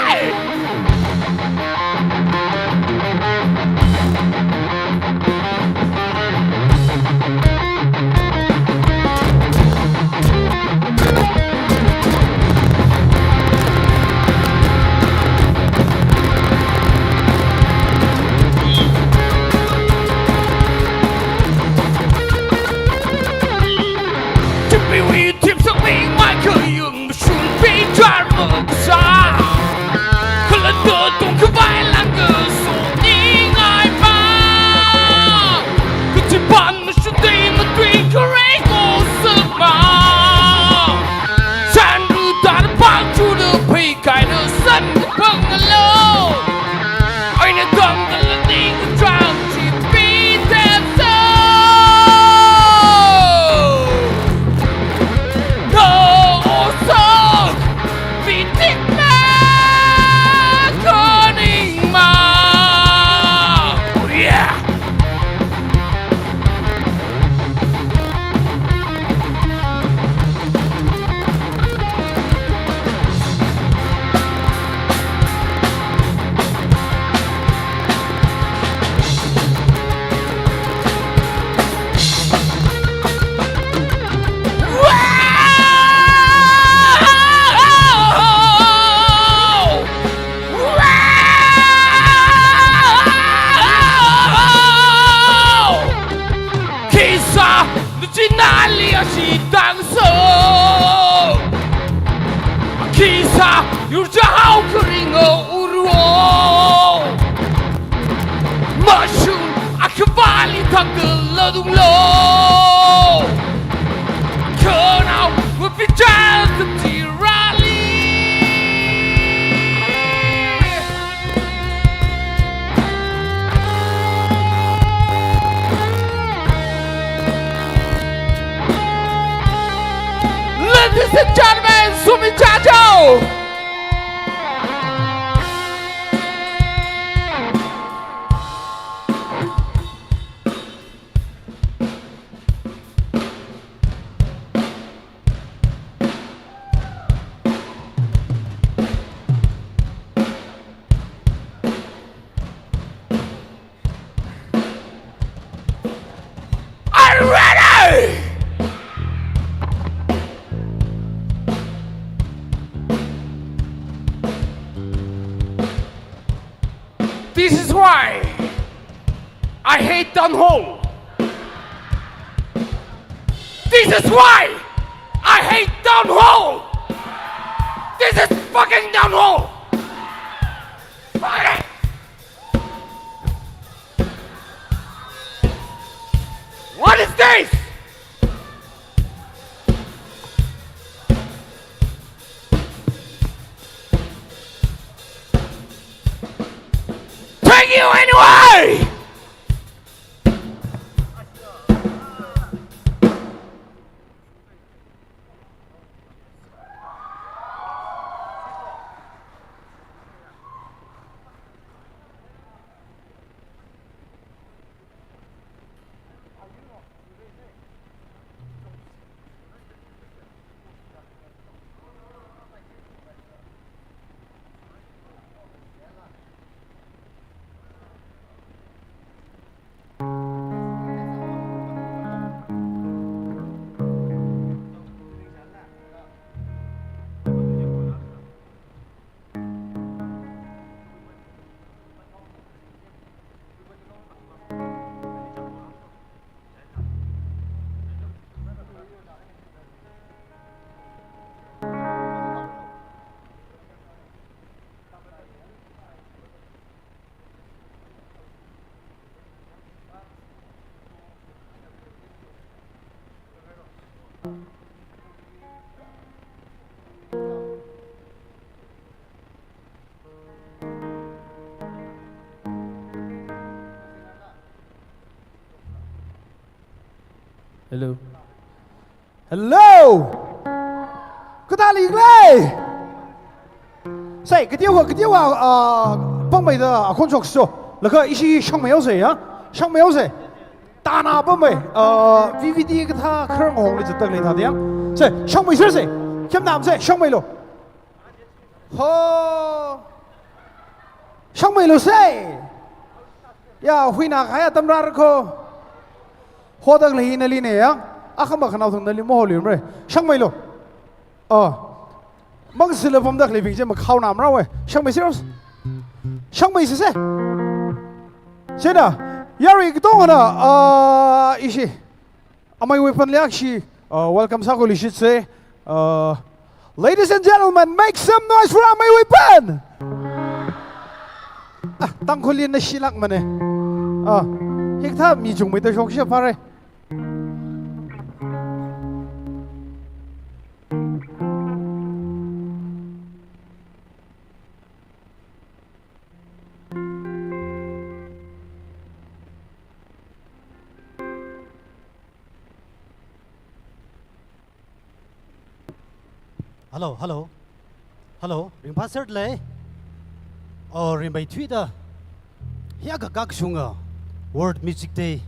Fidelity Rally. Ladies and gentlemen, Sumi Jajo. Are you ready? This is why I hate TANGKHUL. This is why I hate TANGKHUL. This is fucking TANGKHUL. Fuck it. What is this? Take you anyway! Hello. Hello. Cái ta liền đây. Say cái tiêu bông mày的工作室，那个一起上没有谁啊？上没有谁？大拿不没VVD 个他可能红的就等你他点。say上没谁谁？今南谁上没了？好，上没了谁？呀，会拿还要等哪个？获得了那里呢呀？啊，看嘛看到从那里摸了没？上没了？梦死了，我们的里平时么靠南了喂？上没事？上没事噻？现在要一个东呢一些，阿妹会分两期welcome 上个历史噻，ladies and gentlemen, make some noise for 阿妹会分。啊，当可怜的希腊们呢？啊，一个他米中没得说些法嘞。Hello, ring passer le. Oh, ring by Twitter. Here ka gak sunga. World Music Day.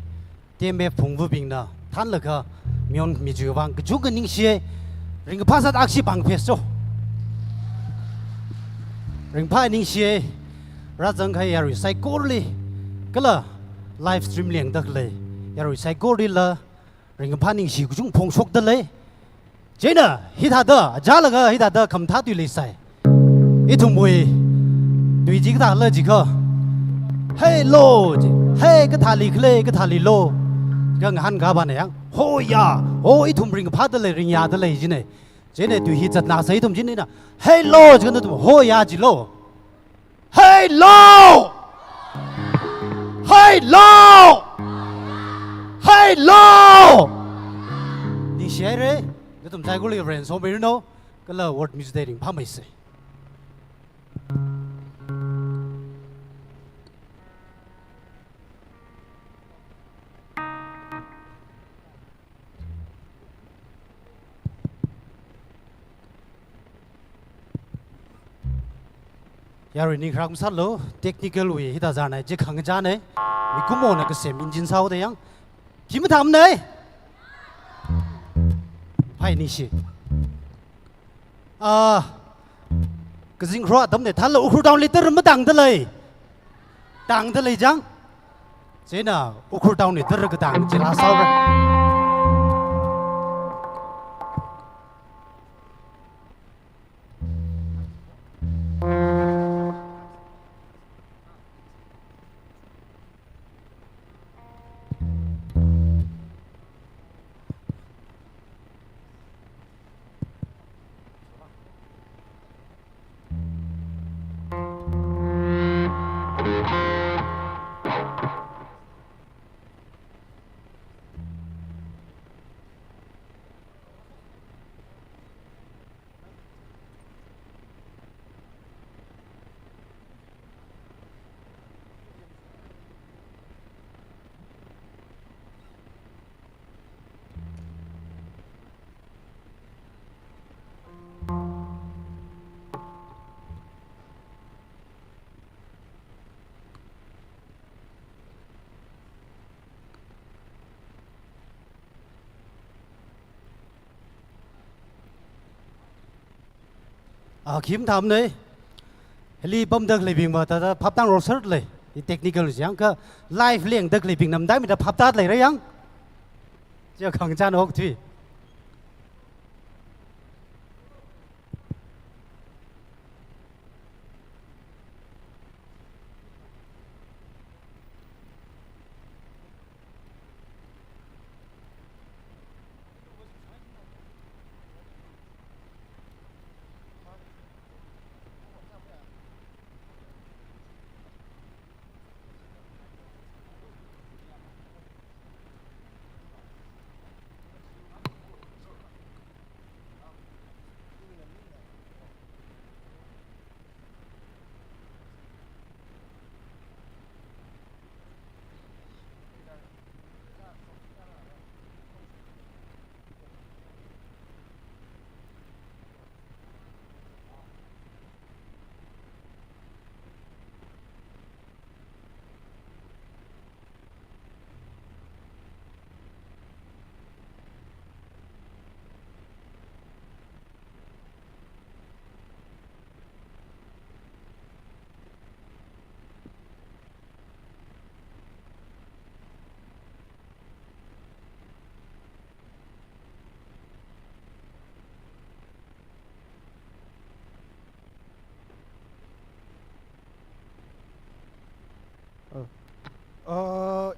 TMF phungvu bing na. Than la ka mion mi ju wang ka juga ning sie. Ring passer aksi bang peso. Ring pa ning sie. Razang ka yari sai korli. Kala live stream liang dak le. Yari sai korli la. Ring pa ning si ku jung phong sok da le. Jena hitada jalaga hitada kamtha tu le sai itumui tui ji ka la ji kha hey lo hey ka thali khle ka thali lo ka han ga ba ne yang ho ya ho itum ring pha da le ring ya da le ji ne jene tu hi chat na sai tum ji ne na hey lo ji ka tu ho ya ji lo hey lo hey lo hey lo ni xie re ตุ้มใจกูเลยเรียนโซเบอร์โน่ก็เลย word music ได้ริงพาไม่เสยยารินี่ครั้งสัตว์โลเทคนิคลุยที่ตาจานไหนจะขังจานไหนมีกุโมนะก็เสียมินจินเศร้าแต่ยังที่มาทำเลยไพ่นี่สิก็จริงครัวทำเนี่ยท่านเราอุครูดาวลิตรมาดังทะเลยดังทะเลยจังเจ้าน่ะอุครูดาวลิตรก็ดังจะลาสาวเลยคิมทำเลยเฮลีบอมเด็กเลยพิงมาแต่พับตั้งรถสุดเลยเทคนิคเลยยังก็ไลฟ์เลี้ยงเด็กเลยพิงนำได้ไม่ได้พับตัดเลยหรือยังเจ้าขังจานออกที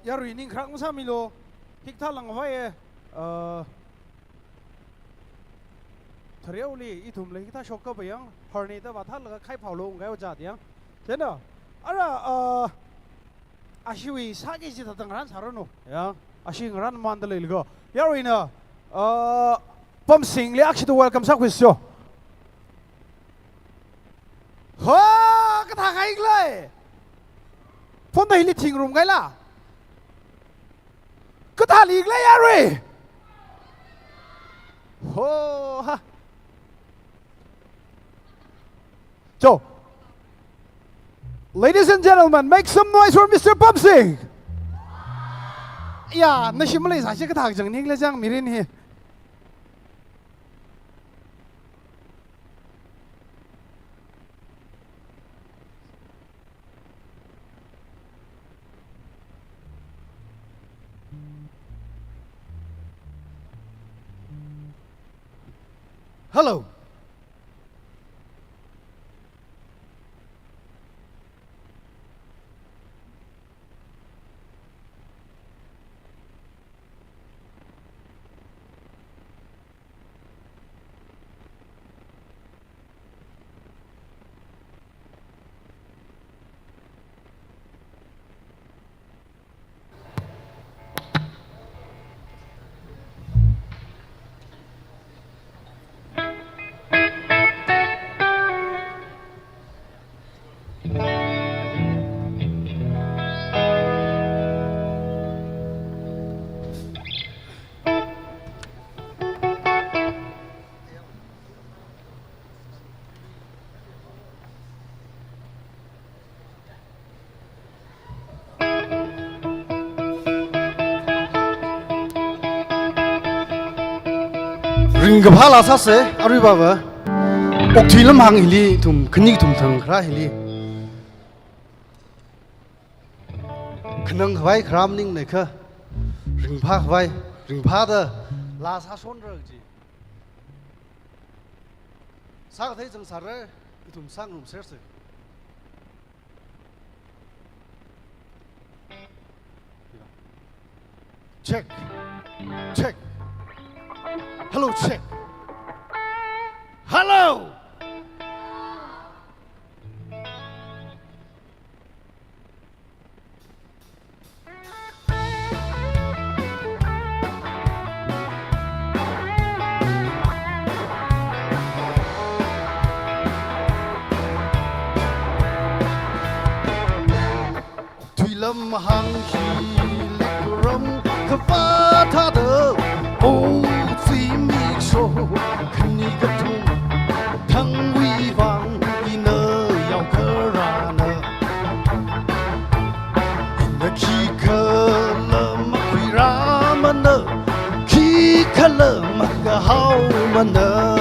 ยารีนิ่งครั้งมุสามิโลทิกท่าหลังไว้ทะเลลีอีทุ่มเลยที่ท่าชกก็ไปยังฮอร์นีแต่ว่าท่านเลยใครเผาลงไงว่าจัดยังเช่นเนอะอะไรอาชีวิสักกี่สิทธิ์ต่างร้านสารโนยังอาชีพร้านมันตะเลยก็ยารีเนอะผมสิงเลยอักษิต welcome สักวิสโยฮ่ากระทางอีกเลยผมได้ลิทิ้งรุมไงล่ะก็ทานอีกเลยยารีโอ้ฮะโจ ladies and gentlemen make some noise for Mr. Pumpsing อย่าในชิมเลยสายเชื่อกระถางจังนี้เลยจังมิรินฮีฮัลโหล ริงกับพาลาซาเซอาริบาวะอกทีลำหังฮิลีทุมขนิกทุมทังคราฮิลีขนังไว้ครามนิ่งเลยค่ะริงพาไว้ริงพาเดลาซาชนเรื่องจีสร้างที่จังสารเรทุมสร้างหนุ่มเสือสิ check check hello check hello Thủy lâm hàng khi lịch râm khắp phá tha đơ ô xí mi sô khăn ni gật thùng thăng huy vang y nơ yào cơ ra nơ in nơ khi khơ lơ mắc huy ra mà nơ khi khơ lơ mắc gà hao mà nơ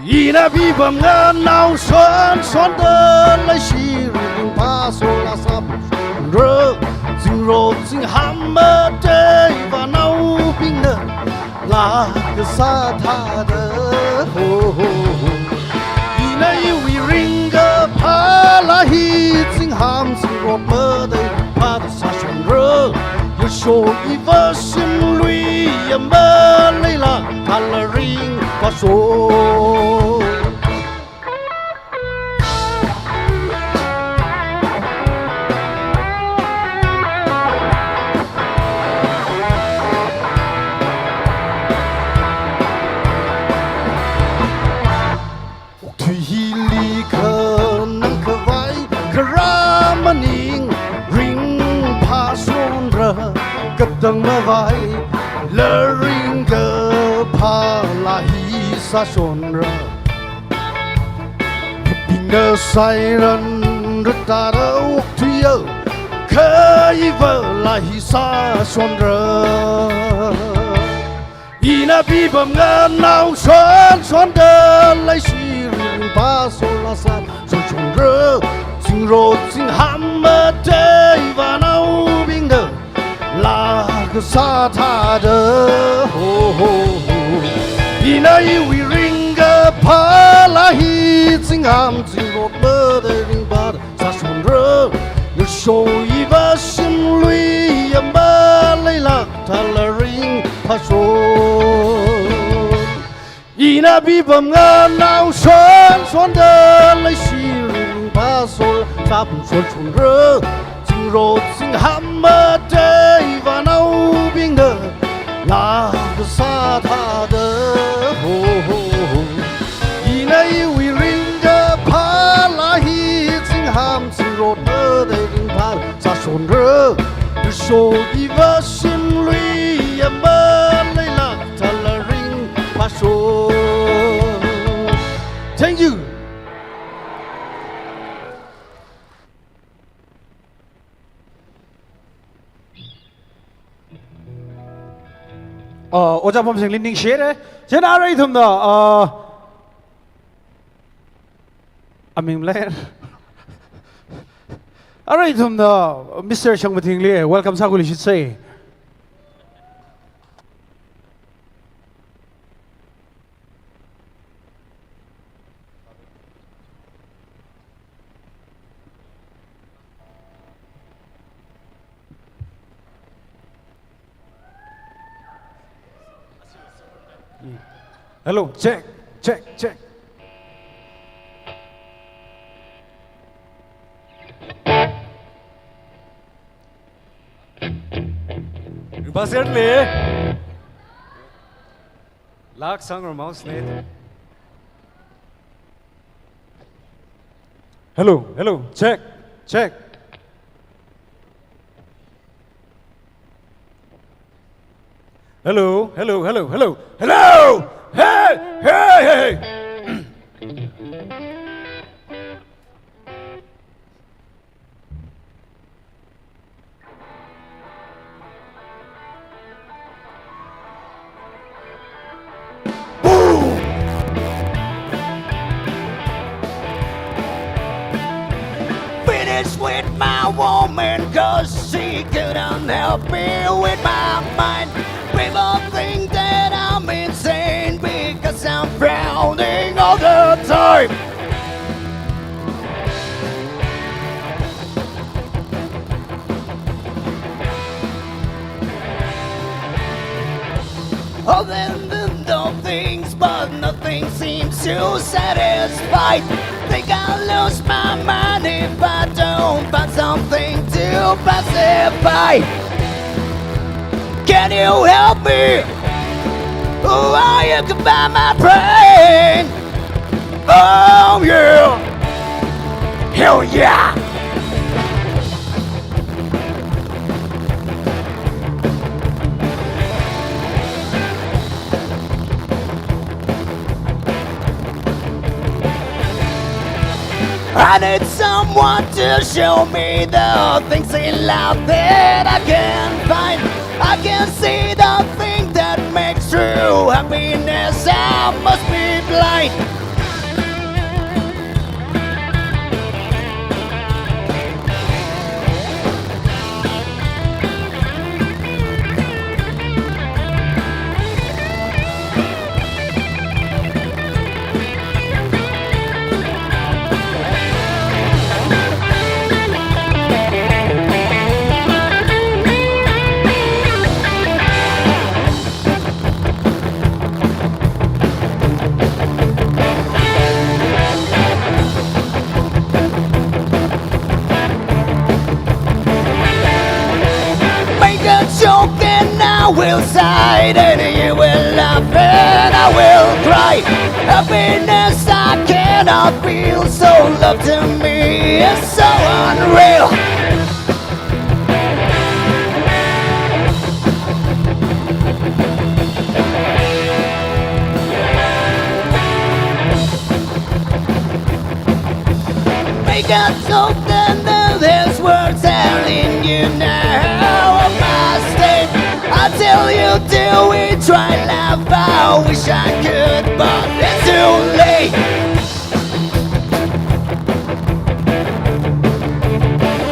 Ina bibam nga nao son de lai shi ring pa so la sap ro sing ro sing ham ma de va nao ping ne la ke sa tha de ho Ina we ring ga pa la hi sing ham sing ro ma de pa de sa shon ro you show iva sim lui ya ma lai la ta la ring pa so Đừng mơ vai lỡ ring cơ pa la hi sa son ra bình đơ say rần rất ta đâu thuy ơ khơi vợ la hi sa son ra ina bi bầm ngơ nào son đơ lấy si ring pa so la sa son son ra sing ro sing ham mơ tê và nâu bình đơ la ke sa tha de ho ina we ring ga pa la hi sing ham sing ro mơ de ring ba sa son re you show yi va sim lui ya ma lai la ta la ring pa so ina bi bam nga nao son de lai si ring pa so sa son son re ro sing ham mơ tê và nâu biên đơ là cái sa tha đơ ho y nay we ring đơ pa la hi sing ham sing ro mơ tê ring pa sa son rơ so y va sim lui ya mơ lai la ta la ring pa so thank you 오자범 생 린닝 시에레 제나 아레이 tumda aming le are이 tumda Mr. Changmating le welcome saguli should say Hello, check, check, check. Baser le. Lak sang or mouse net. Hello, hello, check, check. Hello, hello, hello, hello, hello. Hey, hey, hey. woman, cause she couldn't help me with my mind. People think that I'm insane because I'm frowning all the time. All them little things, but nothing seems to satisfy. Think I'll lose my mind if I don't find something to pacify. Can you help me? Oh, you can buy my brain. Oh yeah, hell yeah. I need someone to show me the things in life that I can't find. I can see the thing that makes true happiness. I must be blind. Joke and I will sigh, and you will laugh and I will cry. Happiness I cannot feel, so love to me is so unreal. Make a joke and there's words telling you now. I tell you, do we try and laugh? I wish I could, but it's too late.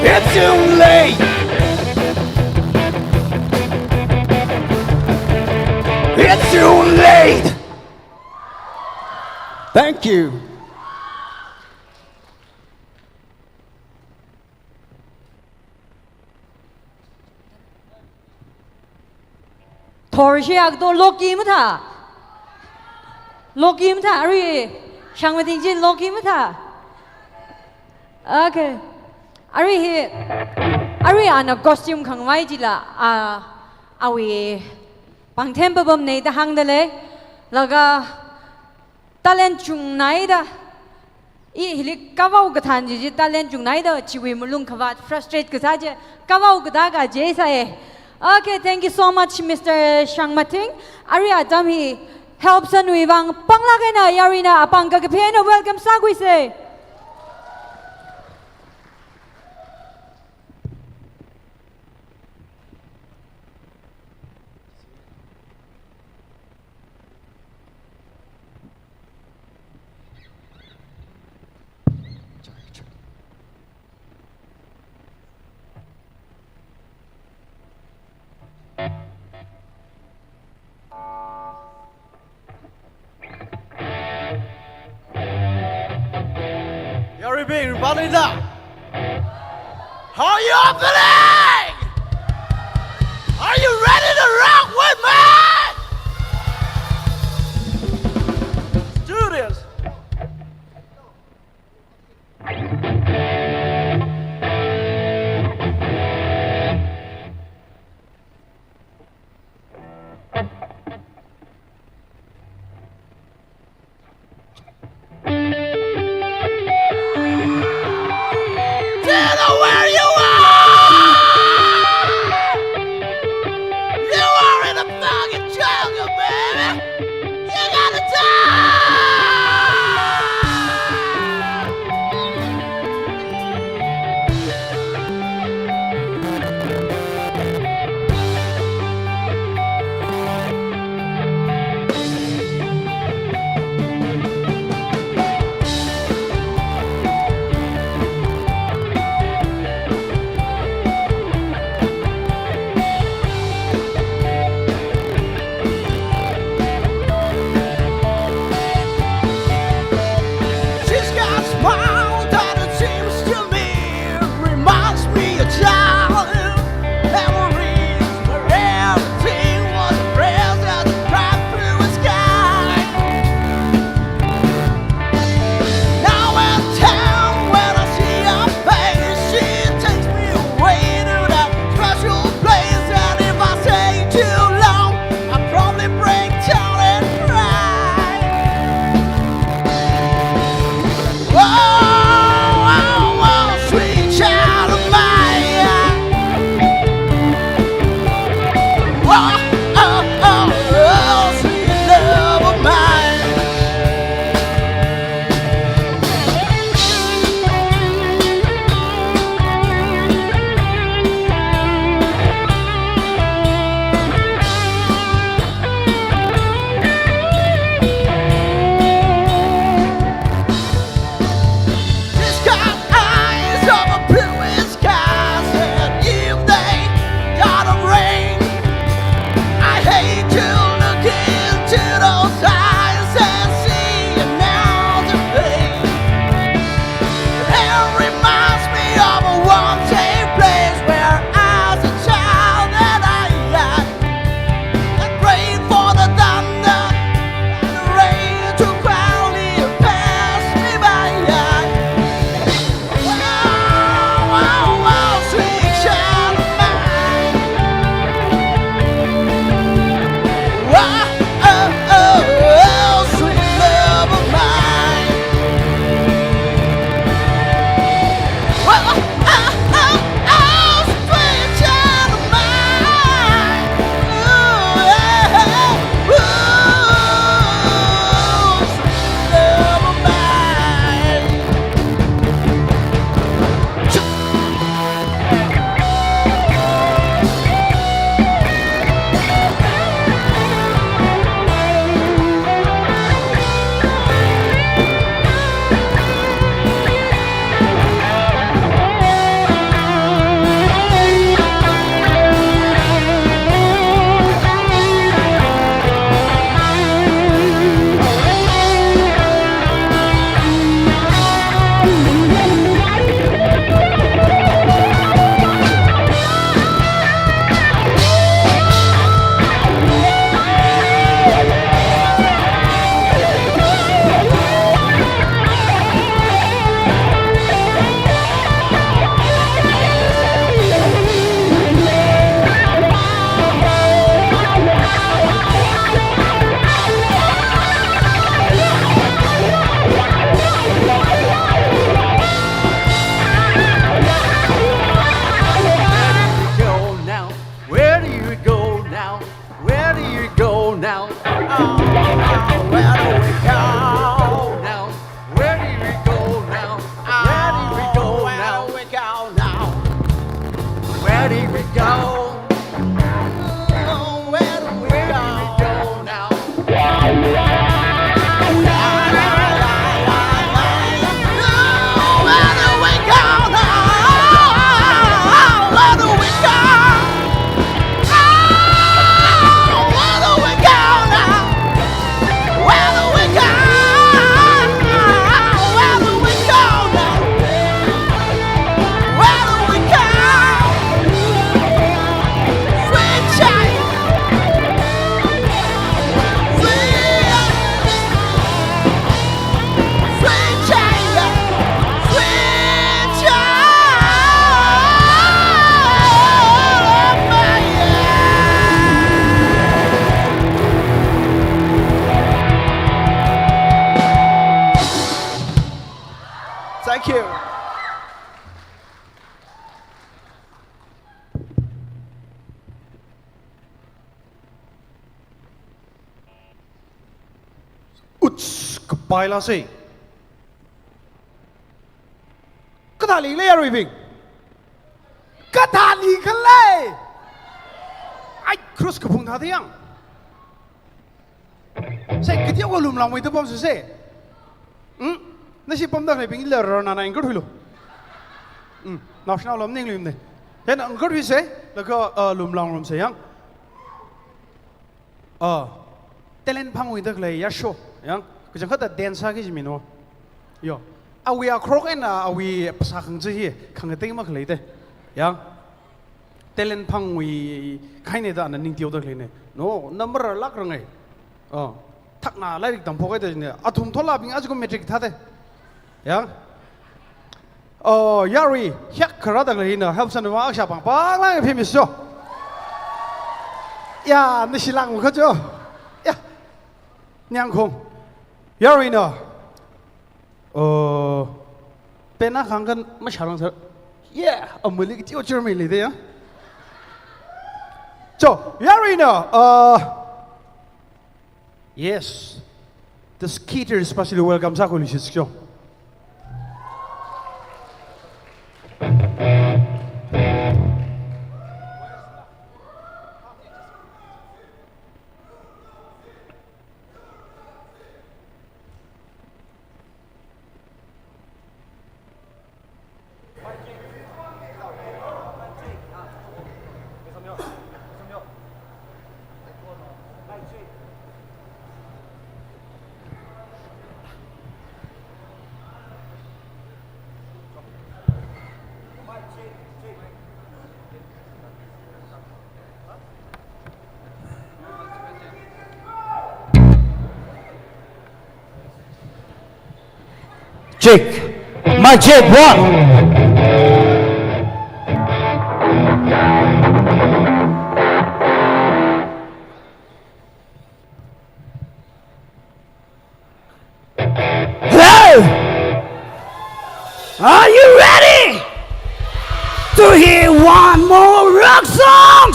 It's too late. It's too late. Thank you. Torşiyakdo loki mi tha? Loki mi tha? Ari shangmating jin loki mi tha? Okay. Ari ana costume khangwai jila awi pangthem babam nei da hangdale laga talent chung nai da I hilik kawau gathan ji talent chung nai da chiwi mulung khawat frustrate ka sa je kawau gada ga je sa e. Okay, thank you so much, Mr. Shangmating. Ari Adam he helps and we bang panglagay na yari na apang kagapeno. Welcome sa say. Yari Bing, Balida. How you feeling? Are you ready to rock with me? Let's do this. Where you are! now? Where do you go now? Oh, where do we go now? Where do we go now? Where do we go now? Where do we go now? Where do we go? Oh, where do we go now? Where do we go now? Where do we go? Thank you. Uts, kebaila sih. Ketali le Yarwi Bing. Ketali kele. Ai, cross kepung tadi yang. Saya ketia gua lum lamai itu pom sese. Nasi pom dah lebih gila rana na ingkut hulu. Nasional lom ning lum deh. Dan ingkut bisa, lalu lum lang lum sayang. Talent pang itu kelai ya show, yang kerja kata dance lagi je mino. Yo, awi akrok ena awi pasang je kang keteng mak kelai deh, yang talent pang wi kain dah anda ning tiaw dah kelai ne. No, number lak rangai. Tak na lagi tampak itu je ne. Atum thola bing aja ko metric thade. Yang Yarwi hak kerada kelai ne. Help sana wak siapa pang lang famous jo. Ya, ni silang muka jo. Ya, nyang kong. Yarwi ne. Pena kangen masyarakat ser. Yeah, amuli kita ucap mili deh ya. Jo, Yarwi ne. Yes, the skater especially welcome sa kulis jo. Check. My check one. Hello. Are you ready to hear one more rock song?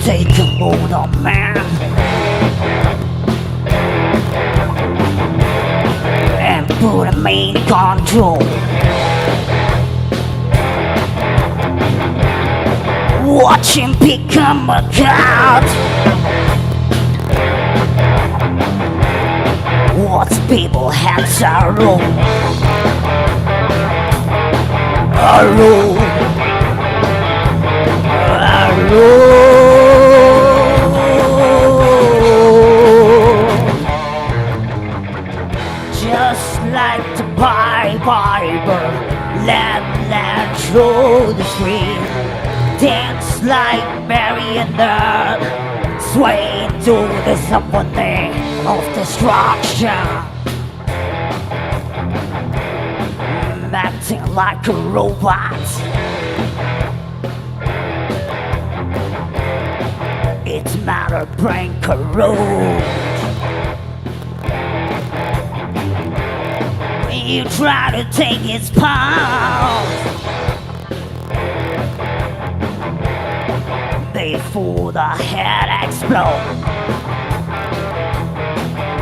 Take a hold on, man, and put him in control. Watch him become a god. Watch people heads are roll. Just like the Bible, land through the street. Dance like marionette, sway to the symphony of destruction. Acting like a robot. It's matter brain corrode. you try to take its pulse before the head explodes.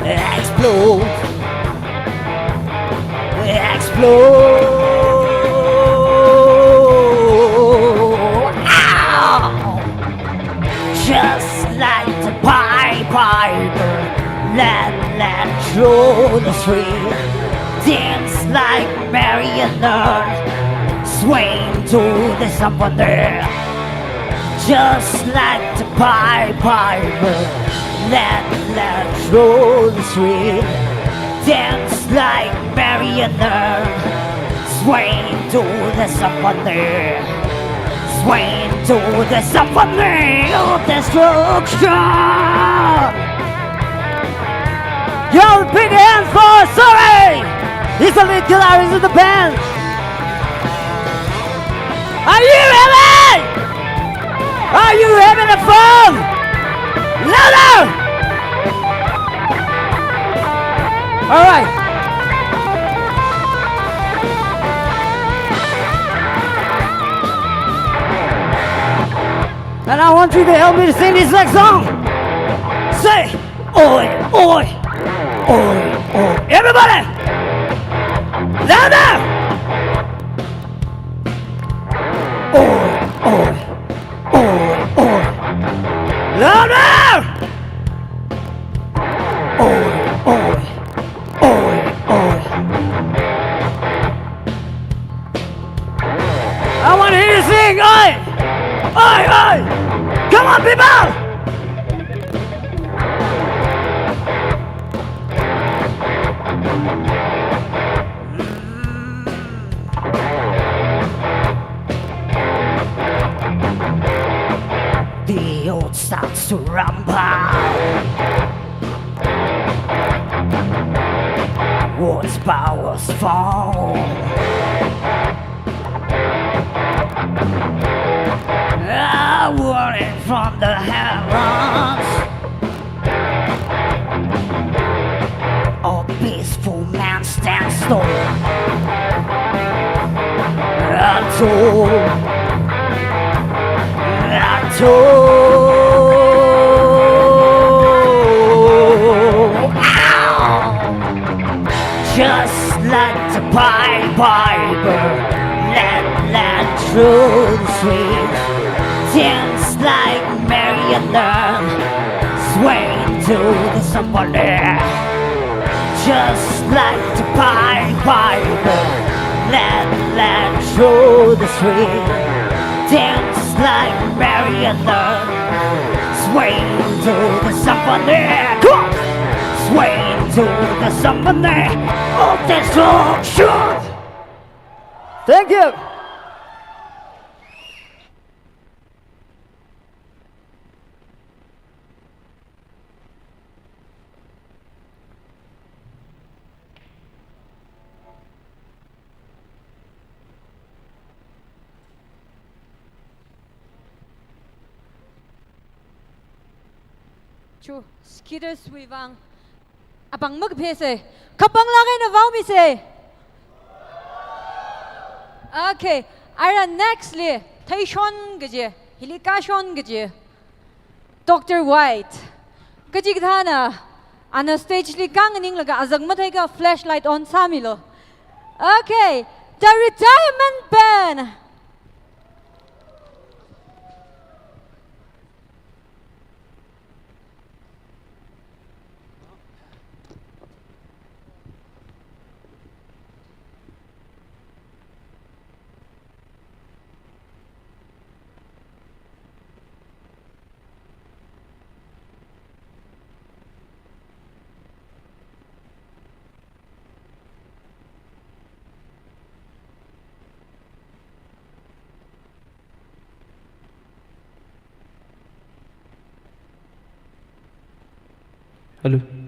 Explode. Explode. Ow! Just like the Piper, let through the street. Dance like marionette, swaying to the symphony. Just like the Piper, let through the street. Dance like marionette, swaying to the symphony. Swaying to the symphony of destruction. Yo, big hands for Sorry! He's the lead guitarist in the band. Are you ready? Are you having a fun? Louder! All right. And I want you to help me to sing this next song. Say, oi, oi, oi, oi. Everybody! Louder! Oi, oi, oi, oi. Louder! Oi, oi, oi, oi. I want to hear you sing, oi! Oi, oi! Come on, people! The old starts to rumble. Words powers fall. I want it from the heavens. A peaceful man stands tall. Just like the Piper, let through the streets. Dance like marionette, swaying to the symphony. Just like the Piper, let through the street. Dance like marionette, swaying to the symphony. Come on! Swaying to the symphony of destruction. Thank you. Chu, skitter suivant. Abang magpese. Kapang lagay na vau mi se. Okay, ara nextly. Taishon gaje. Hilikashon gaje. Dr. White. Gaji gthana. Ana stage li kang ning laga azang mathai ka flashlight on samilo. Okay, the retirement band.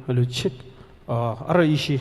Hello, check. Ara ishi.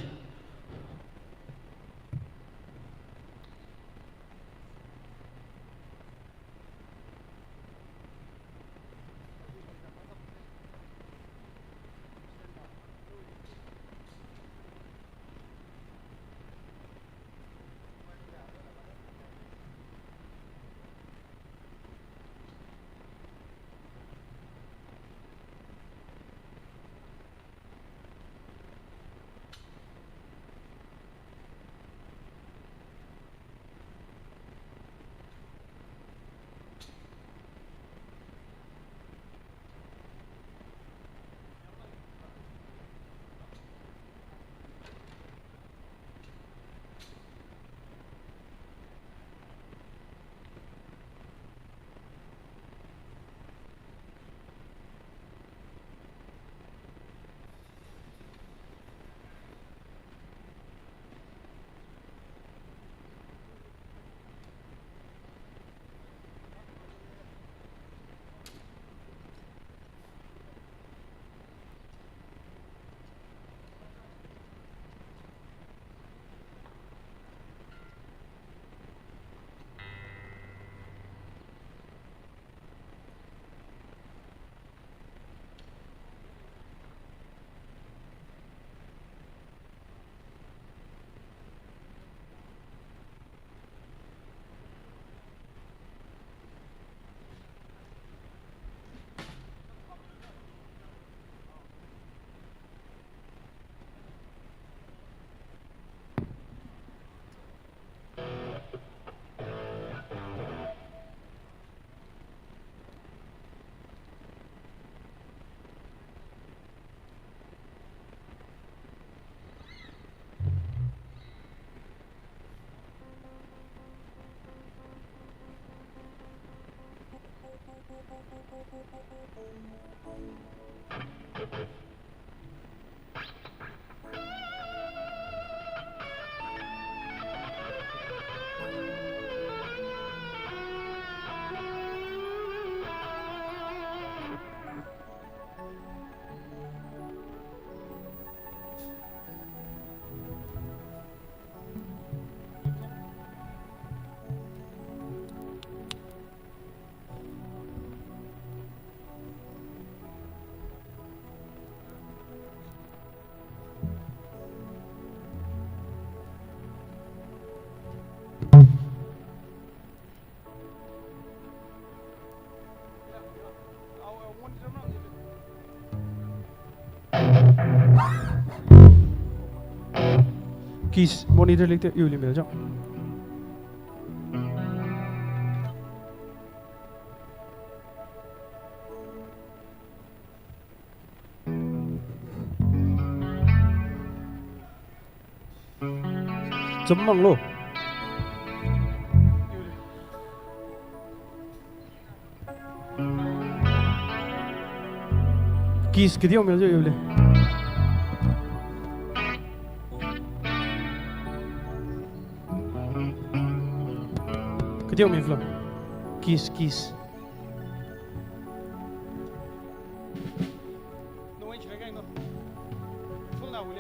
Keys monitor लिखते you ले मिल जाओ जम्मंग लो Keys किदियो मिल जाओ you ले किदियो मिल flow Keys No way chega ainda Full now will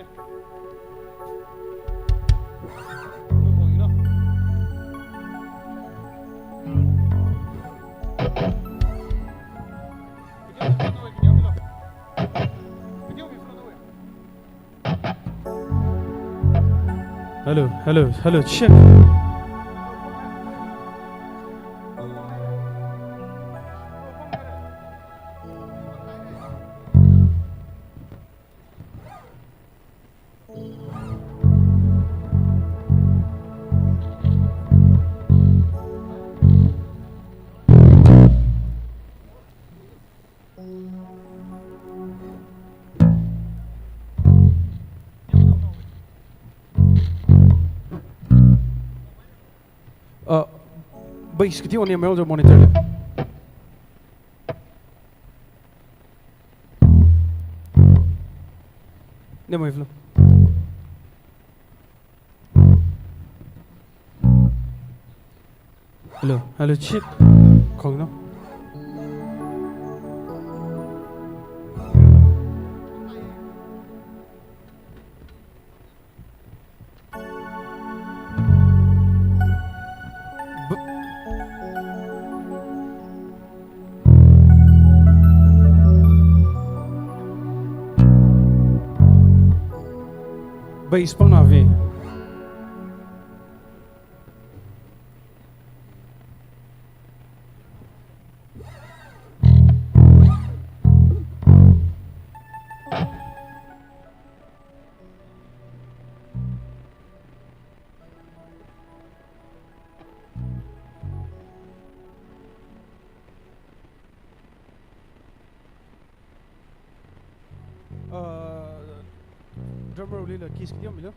Hello, check. Base que tinha um e-mail do monitor. Nem mais viu. Hello, check. Không nó. Base pang navi. Drummer uli la keys kidiyo milo.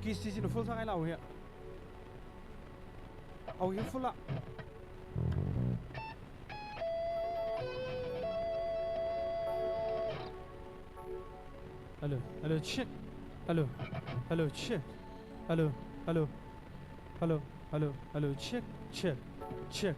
Keys tisi no full sa kailaw hiya. Au hiya full la. Hello, check. Hello, check. Hello, check.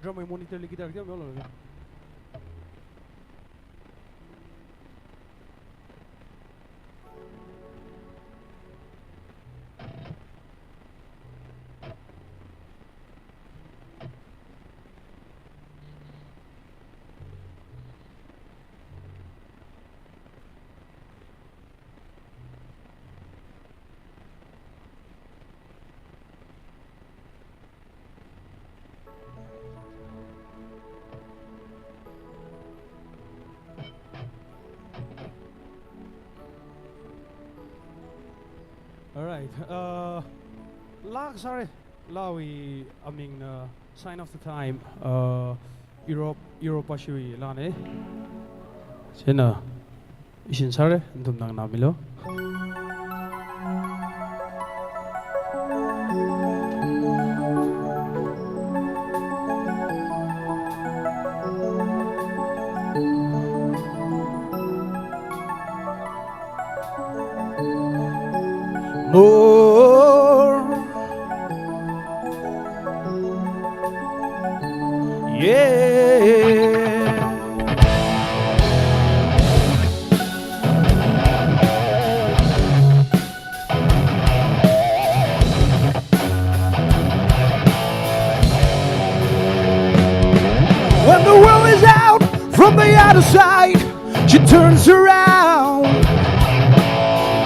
Drum monitor lagi dah dia belum lagi. right. Sorry. Lawi, I mean, sign of the time. Europe, Ashui, Lane. Sena. Ishin sorry. Dum nang namilo. More, yeah. When the world is out from the other side, she turns around.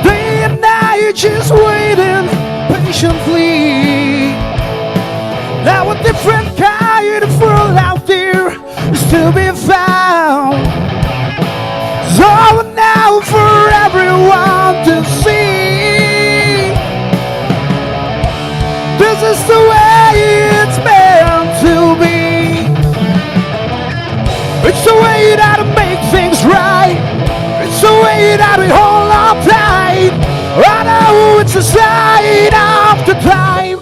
Day and night she's waiting patiently. Now a different kind of world out there is to be found. So now for everyone to see. This is the way it's meant to be. It's the way that to make things right. It's the way that we hold on tight. I know it's a sign of the time.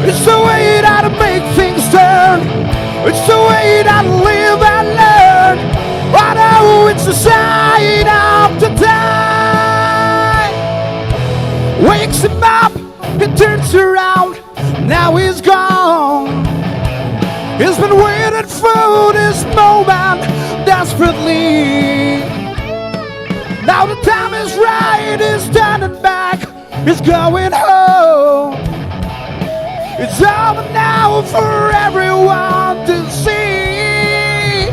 It's the way that to make things turn. It's the way that to live and learn. I know it's a sign of the time. Wakes him up, he turns around, now he's gone. He's been waiting for this moment desperately. Now the time is right, he's turning back, he's going home. It's over now for everyone to see.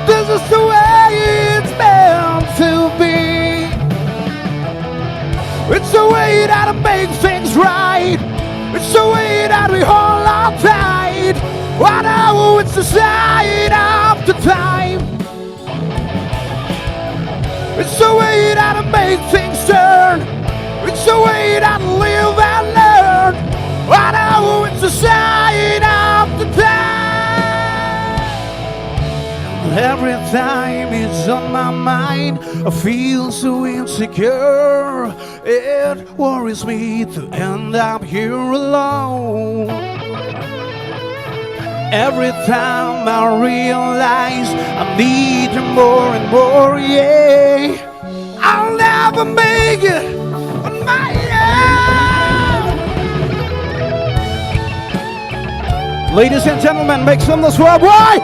This is the way it's meant to be. It's the way that to make things right. It's the way that we hold on tight. I know it's the sign of the time. It's the way that to make things turn. It's the way that to live and learn. I know it's the sign of the time. Every time it's on my mind, I feel so insecure. It worries me to end up here alone. Every time I realize I need you more and more, yeah. I'll never make it on my own. Ladies and gentlemen, make some noise for our boy!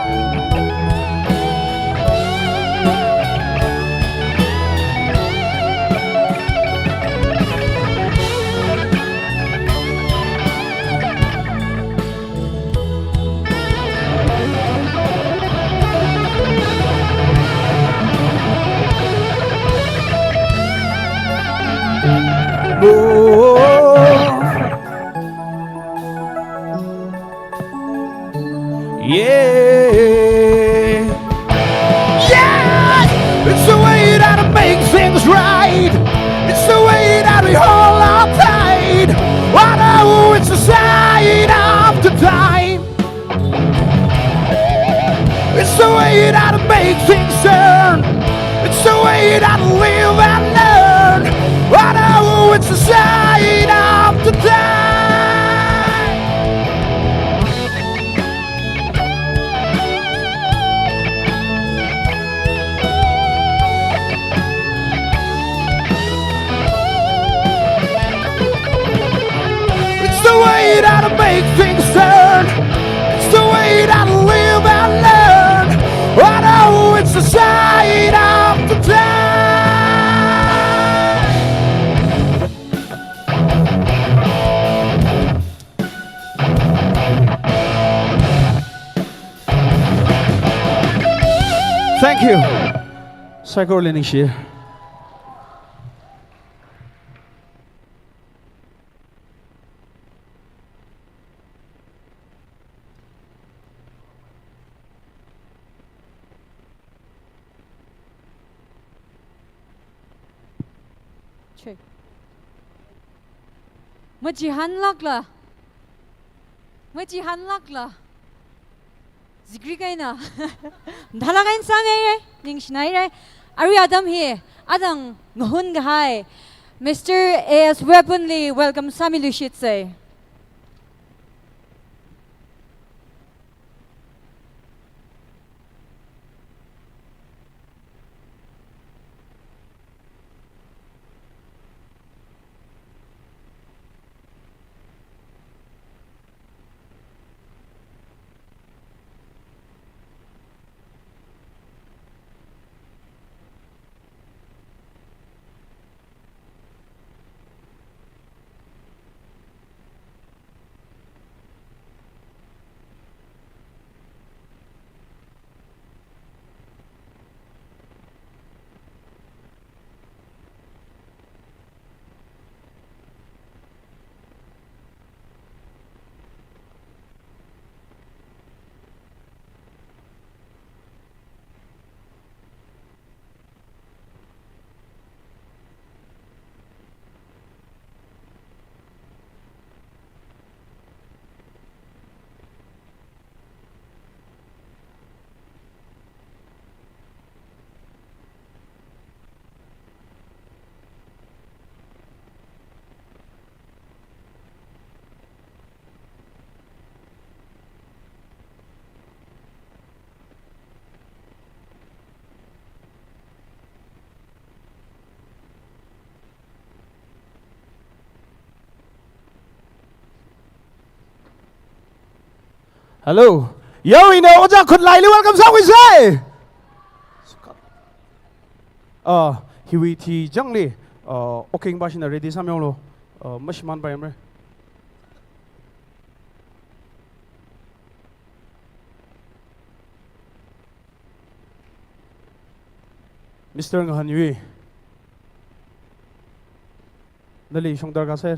Yeah, yeah, it's the way that to make things right. It's the way that we hold on tight. I know it's the sign of the time. It's the way that to make things turn. It's the way that to live and learn. I know it's the sign of the time. It's the way that to make things turn. It's the way that to live and learn. I know it's the sign of the time. Thank you. Psycho Learning Share. Check. Majihan lakla. Majihan lakla. Zikri kain na. Dhala kain sa ngay ning shnai rai. Ari Adam here. Adang ngahun gahai. Mr. A.S. Weaponly, welcome Sami Lushitse. Hello. Yo, you know, oja khut lai li welcome sang we say. Hiwi thi jang li. Okay, ba shin ready sam yong lo. Mashman ba yamre. Mr. Ngahan Yui. Dali shong dar ka sir.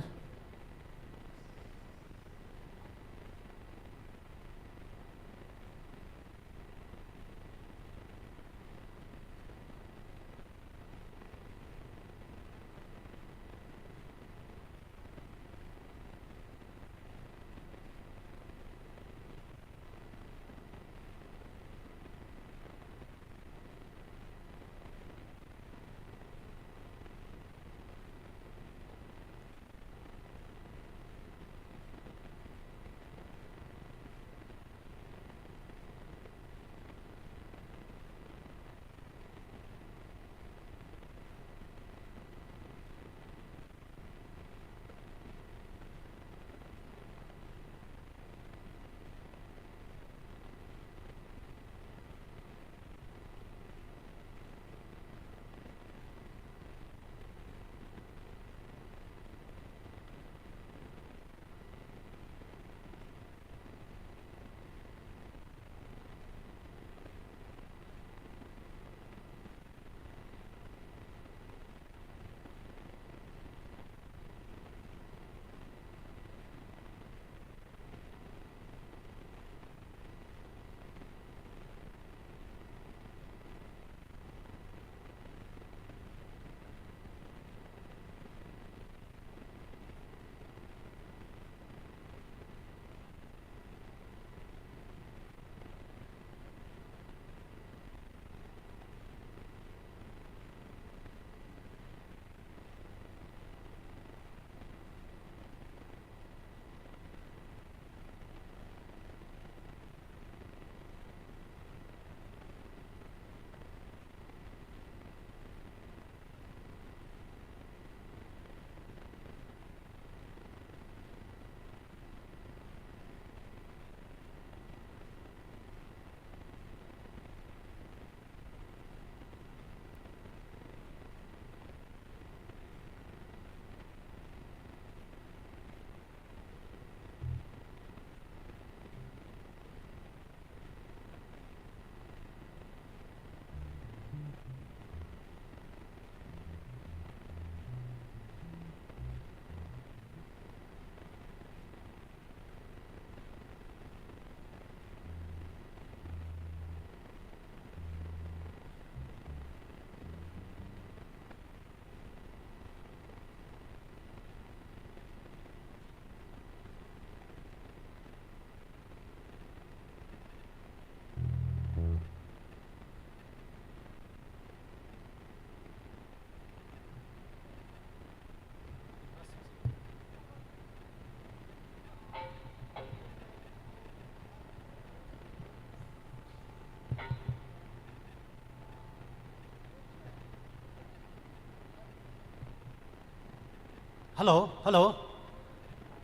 ฮัลโหลฮัลโหล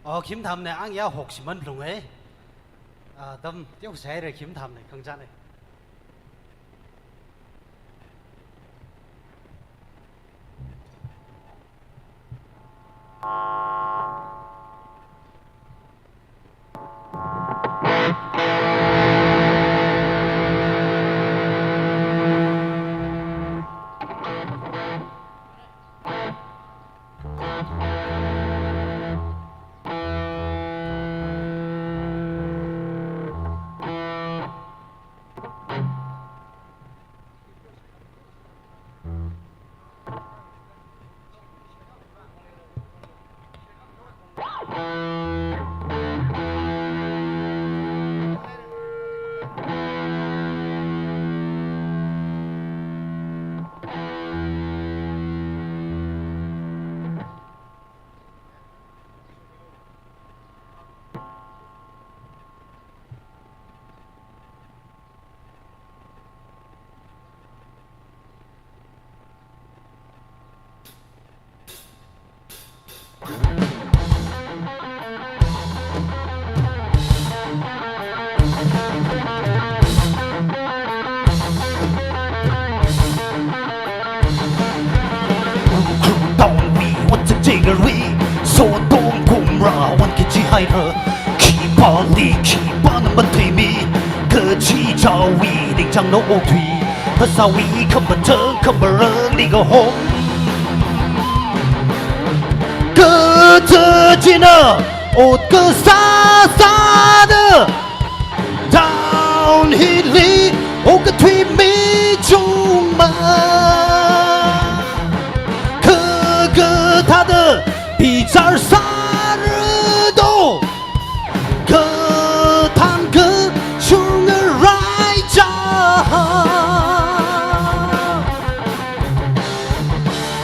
อ๋อคิมทำเนี่ยอังยา60 มันพลุงเอ้ตั้มเดี๋ยวใช้เลยคิมทำเนี่ยขังจันเลย ให้เธอขี่บอลลีขี่บอลมันไม่มีเกิดชีเจ้าวีดิ่งจังโนโอทวีภาษาวีคำบันเทิงคำบันเริงนี่ก็หงเกิดเจอจีน่าโอดเกิดซาเดอดาวน์ฮิลลี่โอกระทวีมีจุงมาเกิด他的比扎尔萨日都可堂哥穷儿来家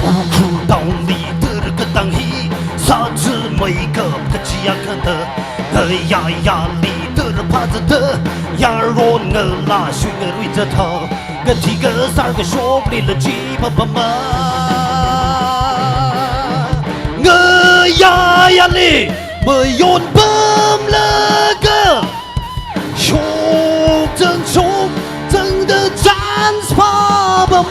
无苦道理的这个当ฮี啥子每个个只要看的压力的人怕着的亚罗呢啦学个瑞着他个几个三个说不离了几把把嘛压力没有本了个胸真的战法吧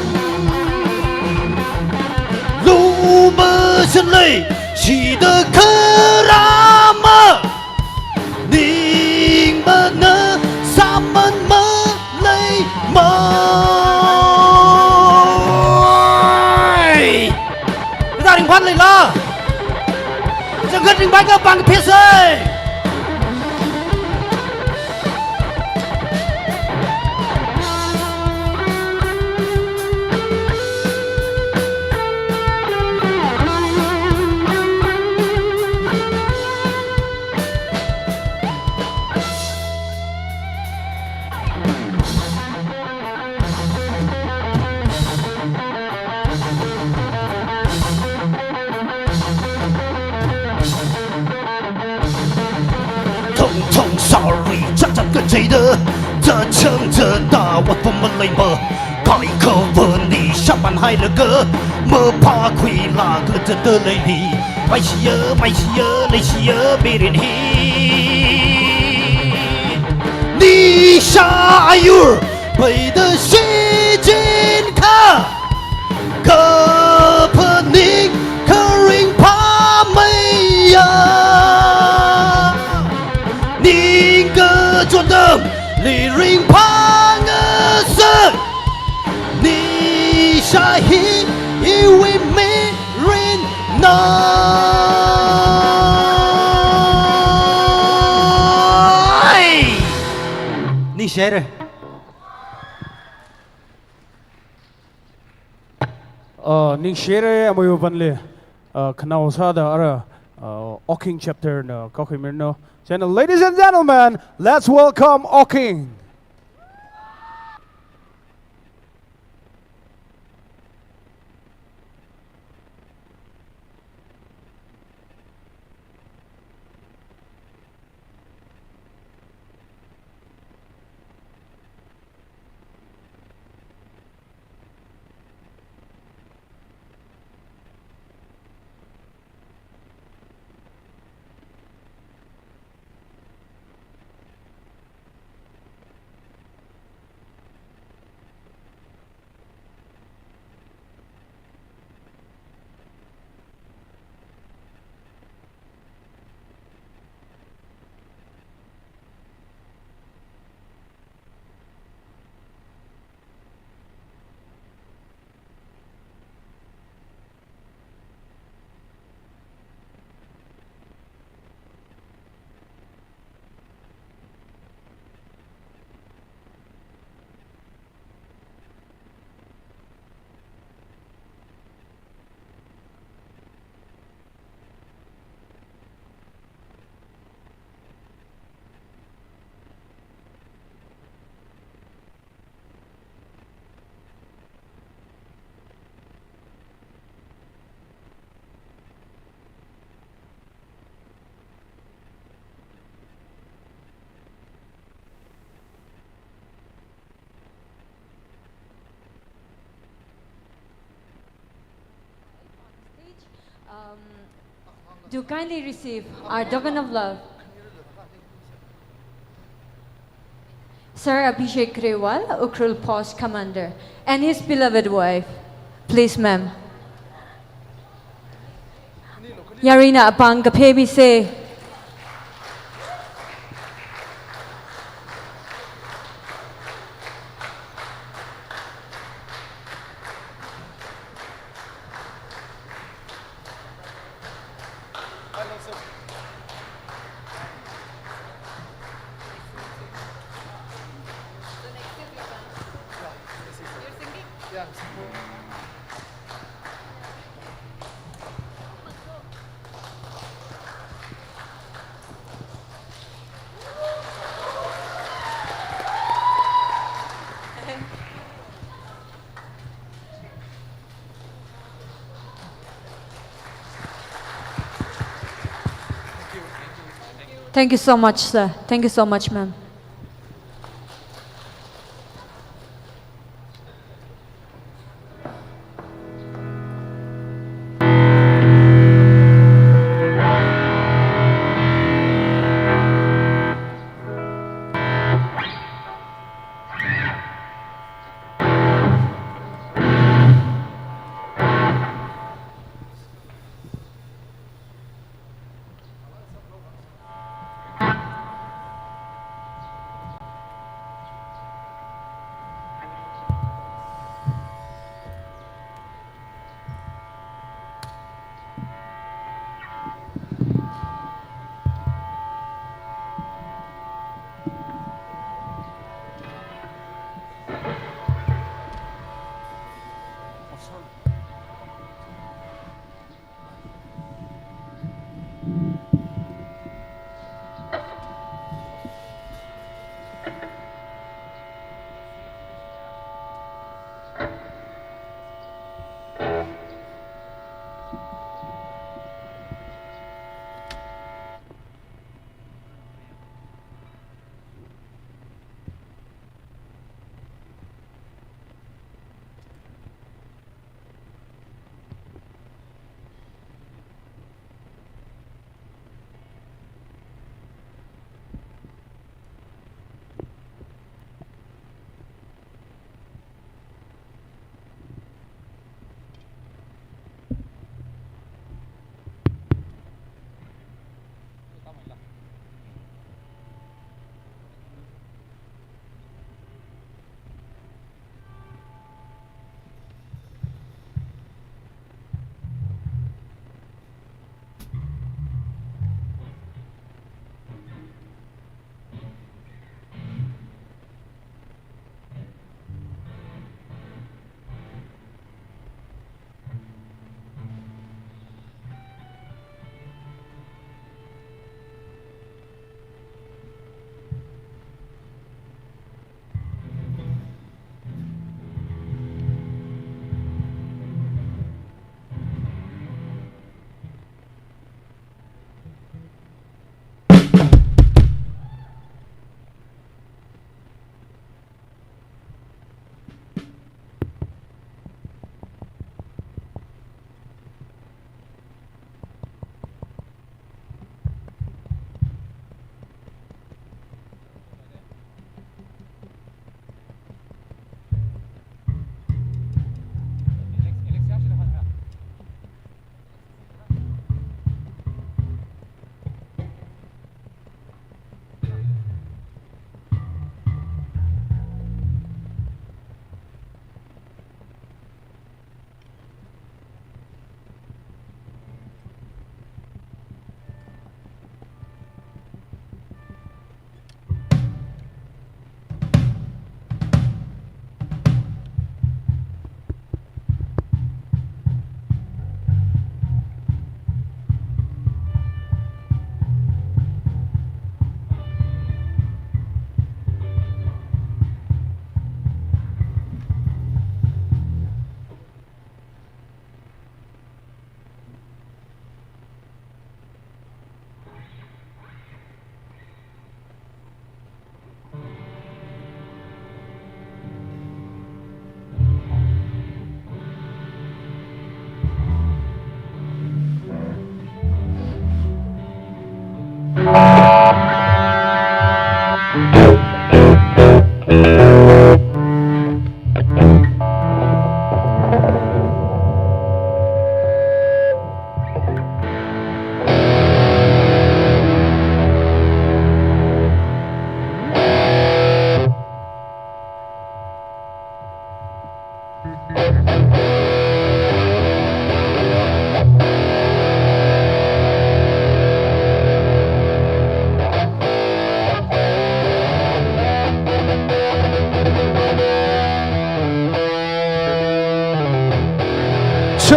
路么是累气的克拉么你们呢咱们么累么大领盘来了Gần trình bày các bạn phía dưới Sorry 站跟谁的这撑着大我不么累么开口问你下班还了个么怕亏那个真的累你买西儿累西儿别人嘿你下雨背的西金卡可怕你可人怕没呀你个做的你人怕我死你下一因为没人能你写的ning share amoy banle khnau sa da ara Oking chapter na kakhimer no channel ladies and gentlemen let's welcome Oking do kindly receive our token of love. Sir Abhishek Grewal, Ukrul Post Commander, and his beloved wife. Please, ma'am. Yarina apang kapebi se. Thank you so much, sir. Thank you so much, ma'am.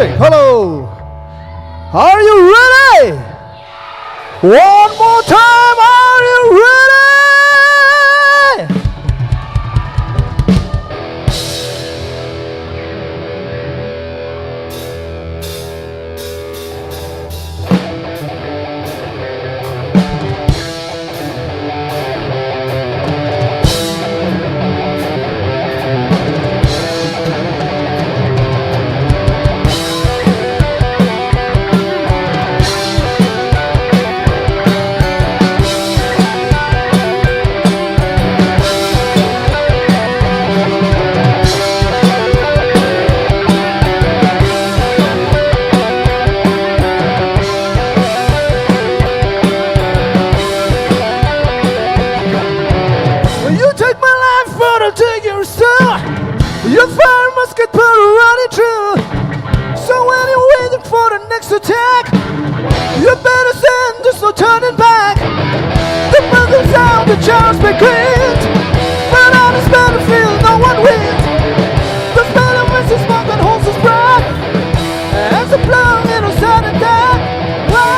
Okay, hello. Are you ready? One more time, are you ready? When you take my life, but I'll take your soul. Your fire must get put running through. So when you're waiting for the next attack, you better stand, there's no turning back. The muzzle's out, the child's been cleaned. But on this battlefield, no one wins. The smell of racing smoke that holds his breath. As a blow, it'll sudden death. Whoa.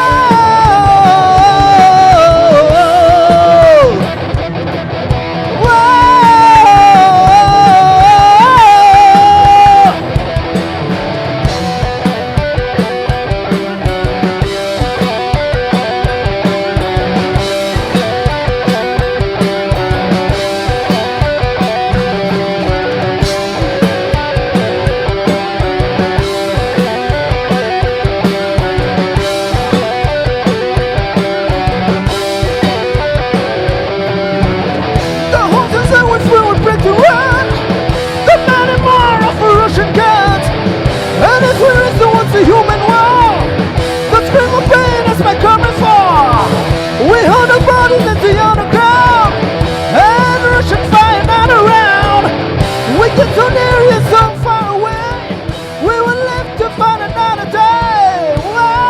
The horses that went through and break the run. The man and more of a Russian guns. And his will is the one's a human war. The scream of pain is my coming for. We hold the bodies and the other crowd. And Russian fire not around. We get so near yet so far away. We will live to find another day. Whoa.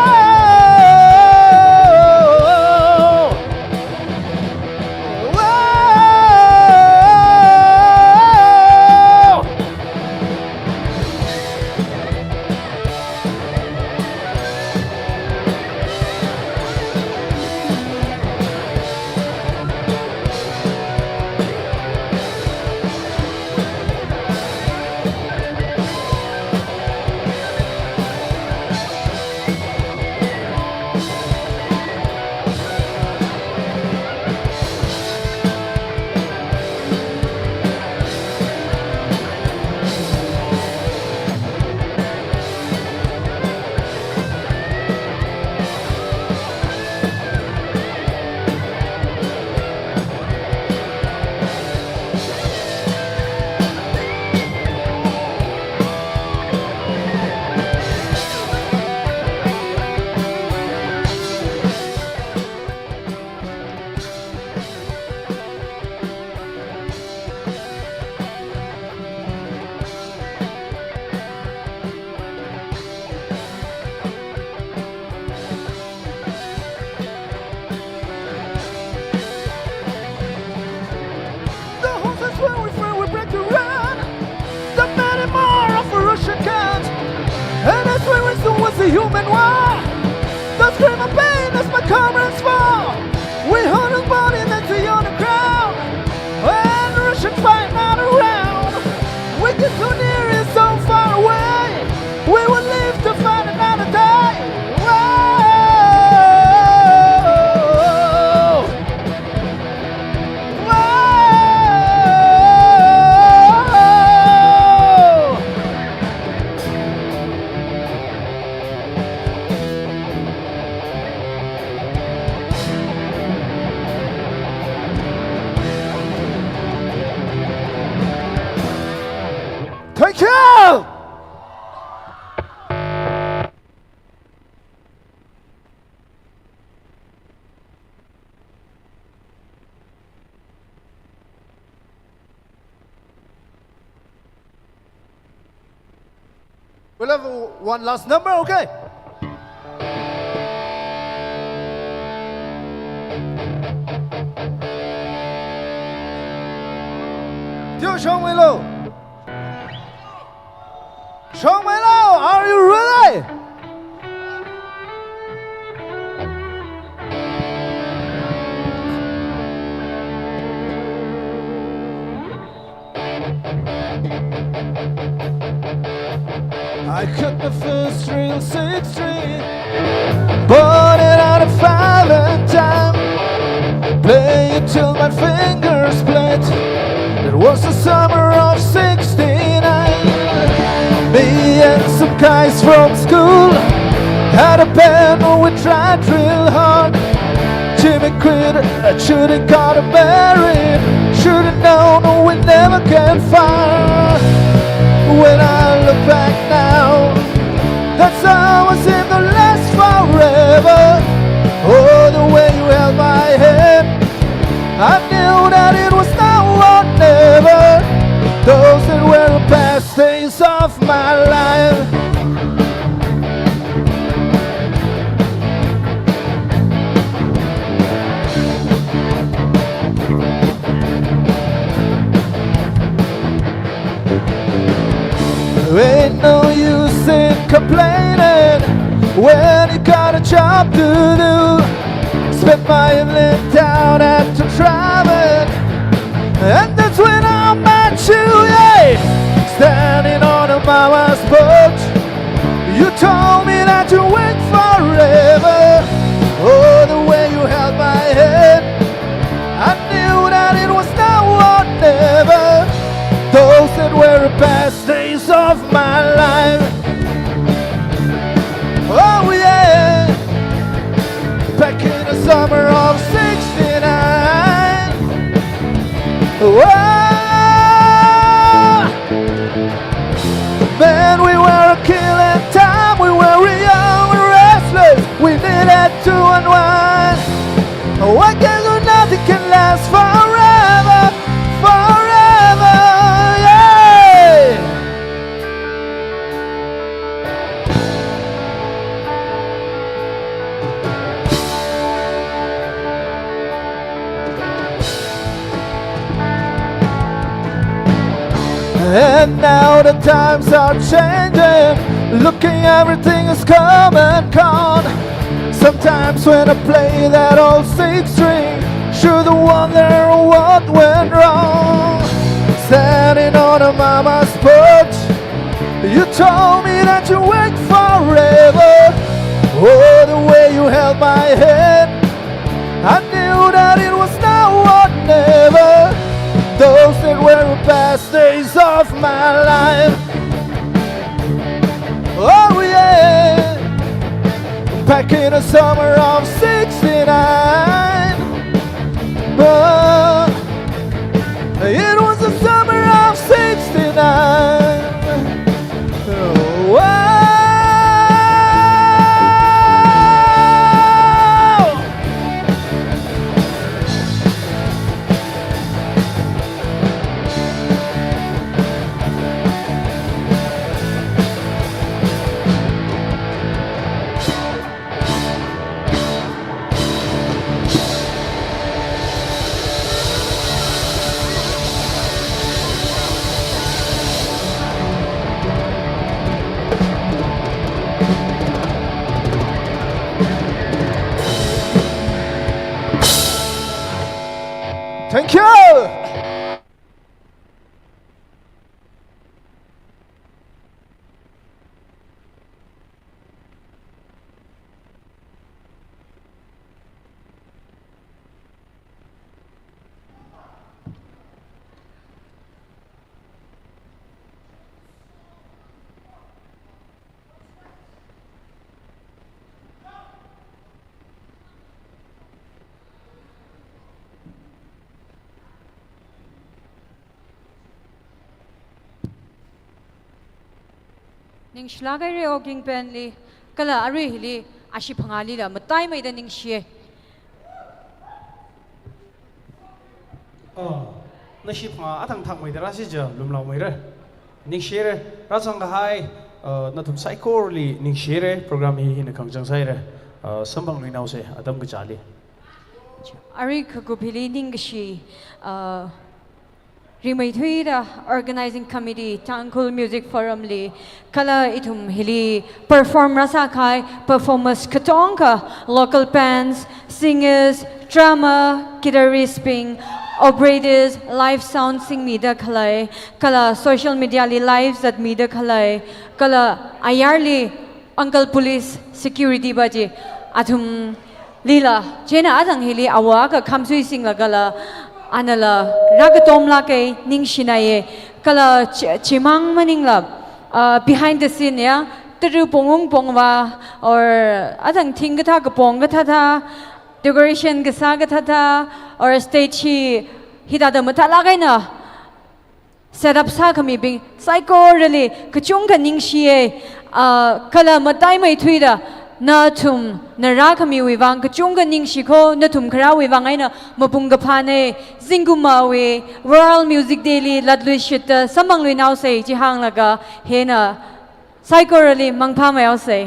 The horses when we fight, we break the run. The man and more of a Russian guns. And that's where it's the what's the human war. The scream of pain is my comrades fall. We hold his body that's the other crowd. And the Russian fight not around. We get so near and so far away. We will live to find another day. Whoa. Thank you! We'll have one last number, okay? Dear Sean Willow, are you ready? Hey! I cut the first string, 6 string, bought it out of 5 and time, play it till my fingers split. It was the summer of '69. Me and some guys from school had a band where we tried real hard. Jimmy quit, I should've got married. Should've known we'd never get far. When I look back now, that summer seemed to last forever. Oh, the way you held my hand, I knew that it was now or never. Those that were the best days of my life. Ain't no use in complaining when you got a job to do. Spent my evening down at the drive-in, and that's when I met you, yeah. Standing on a mama's boat, you told me that you wait forever. Oh, the way you held my hand, I knew that it was now or never. Those that were the best days of my life. Oh yeah, back in the summer of '69. Oh, man, we were killing time. We were young and restless. We needed to unwind. Oh, I guess nothing can last forever, forever, yeah. And now the times are changing. Looking, everything is come and gone. Sometimes when I play that old 6-string, sure to wonder what went wrong. Standing on a mama's porch, you told me that you wait forever. Oh, the way you held my hand, I knew that it was now or never. Those that were the best days of my life. Oh yeah, back in the summer of '69. But it was the summer of '69. Oh, wow. Thank you! Ning schlager oging penli, kala ari hili, ashi pangali la, matay may da ning siye. Na shi phanga atang thang mai dara si ja lumlaw mai re ning shere rachang ga hai na thum psycho li ning shere program hi hin khang jang sai re sambang lui naw se adam ga chali Ari kagubili ning shi, rimai thui da organizing committee TANGKHUL music forum li kala itum hili perform rasa khai performers katongka local bands singers drama guitarists ping operators live sound sing mi da khalai kala social media li lives that mi da khalai kala ayarli uncle police security baji athum lila jena adang hili awa ka khamsui sing la kala anala ragatom la ke ning shinaye kala chimang maning la behind the scene ya tru pongong pongwa or adang thing ka ka pong ka tha decoration ka sa ka tha or stage hi hida da mata la kai na set up sa kami bing psycho really kachung ka ning shiye kala matai mai thui da na tum na ra kami wivang kachung ka ning shiko na tum khara wivang ai na mapung ka phane zinguma we world music daily ladlu shit samang lui nau sei ji hang laga he na psycho really mangpha mai au sei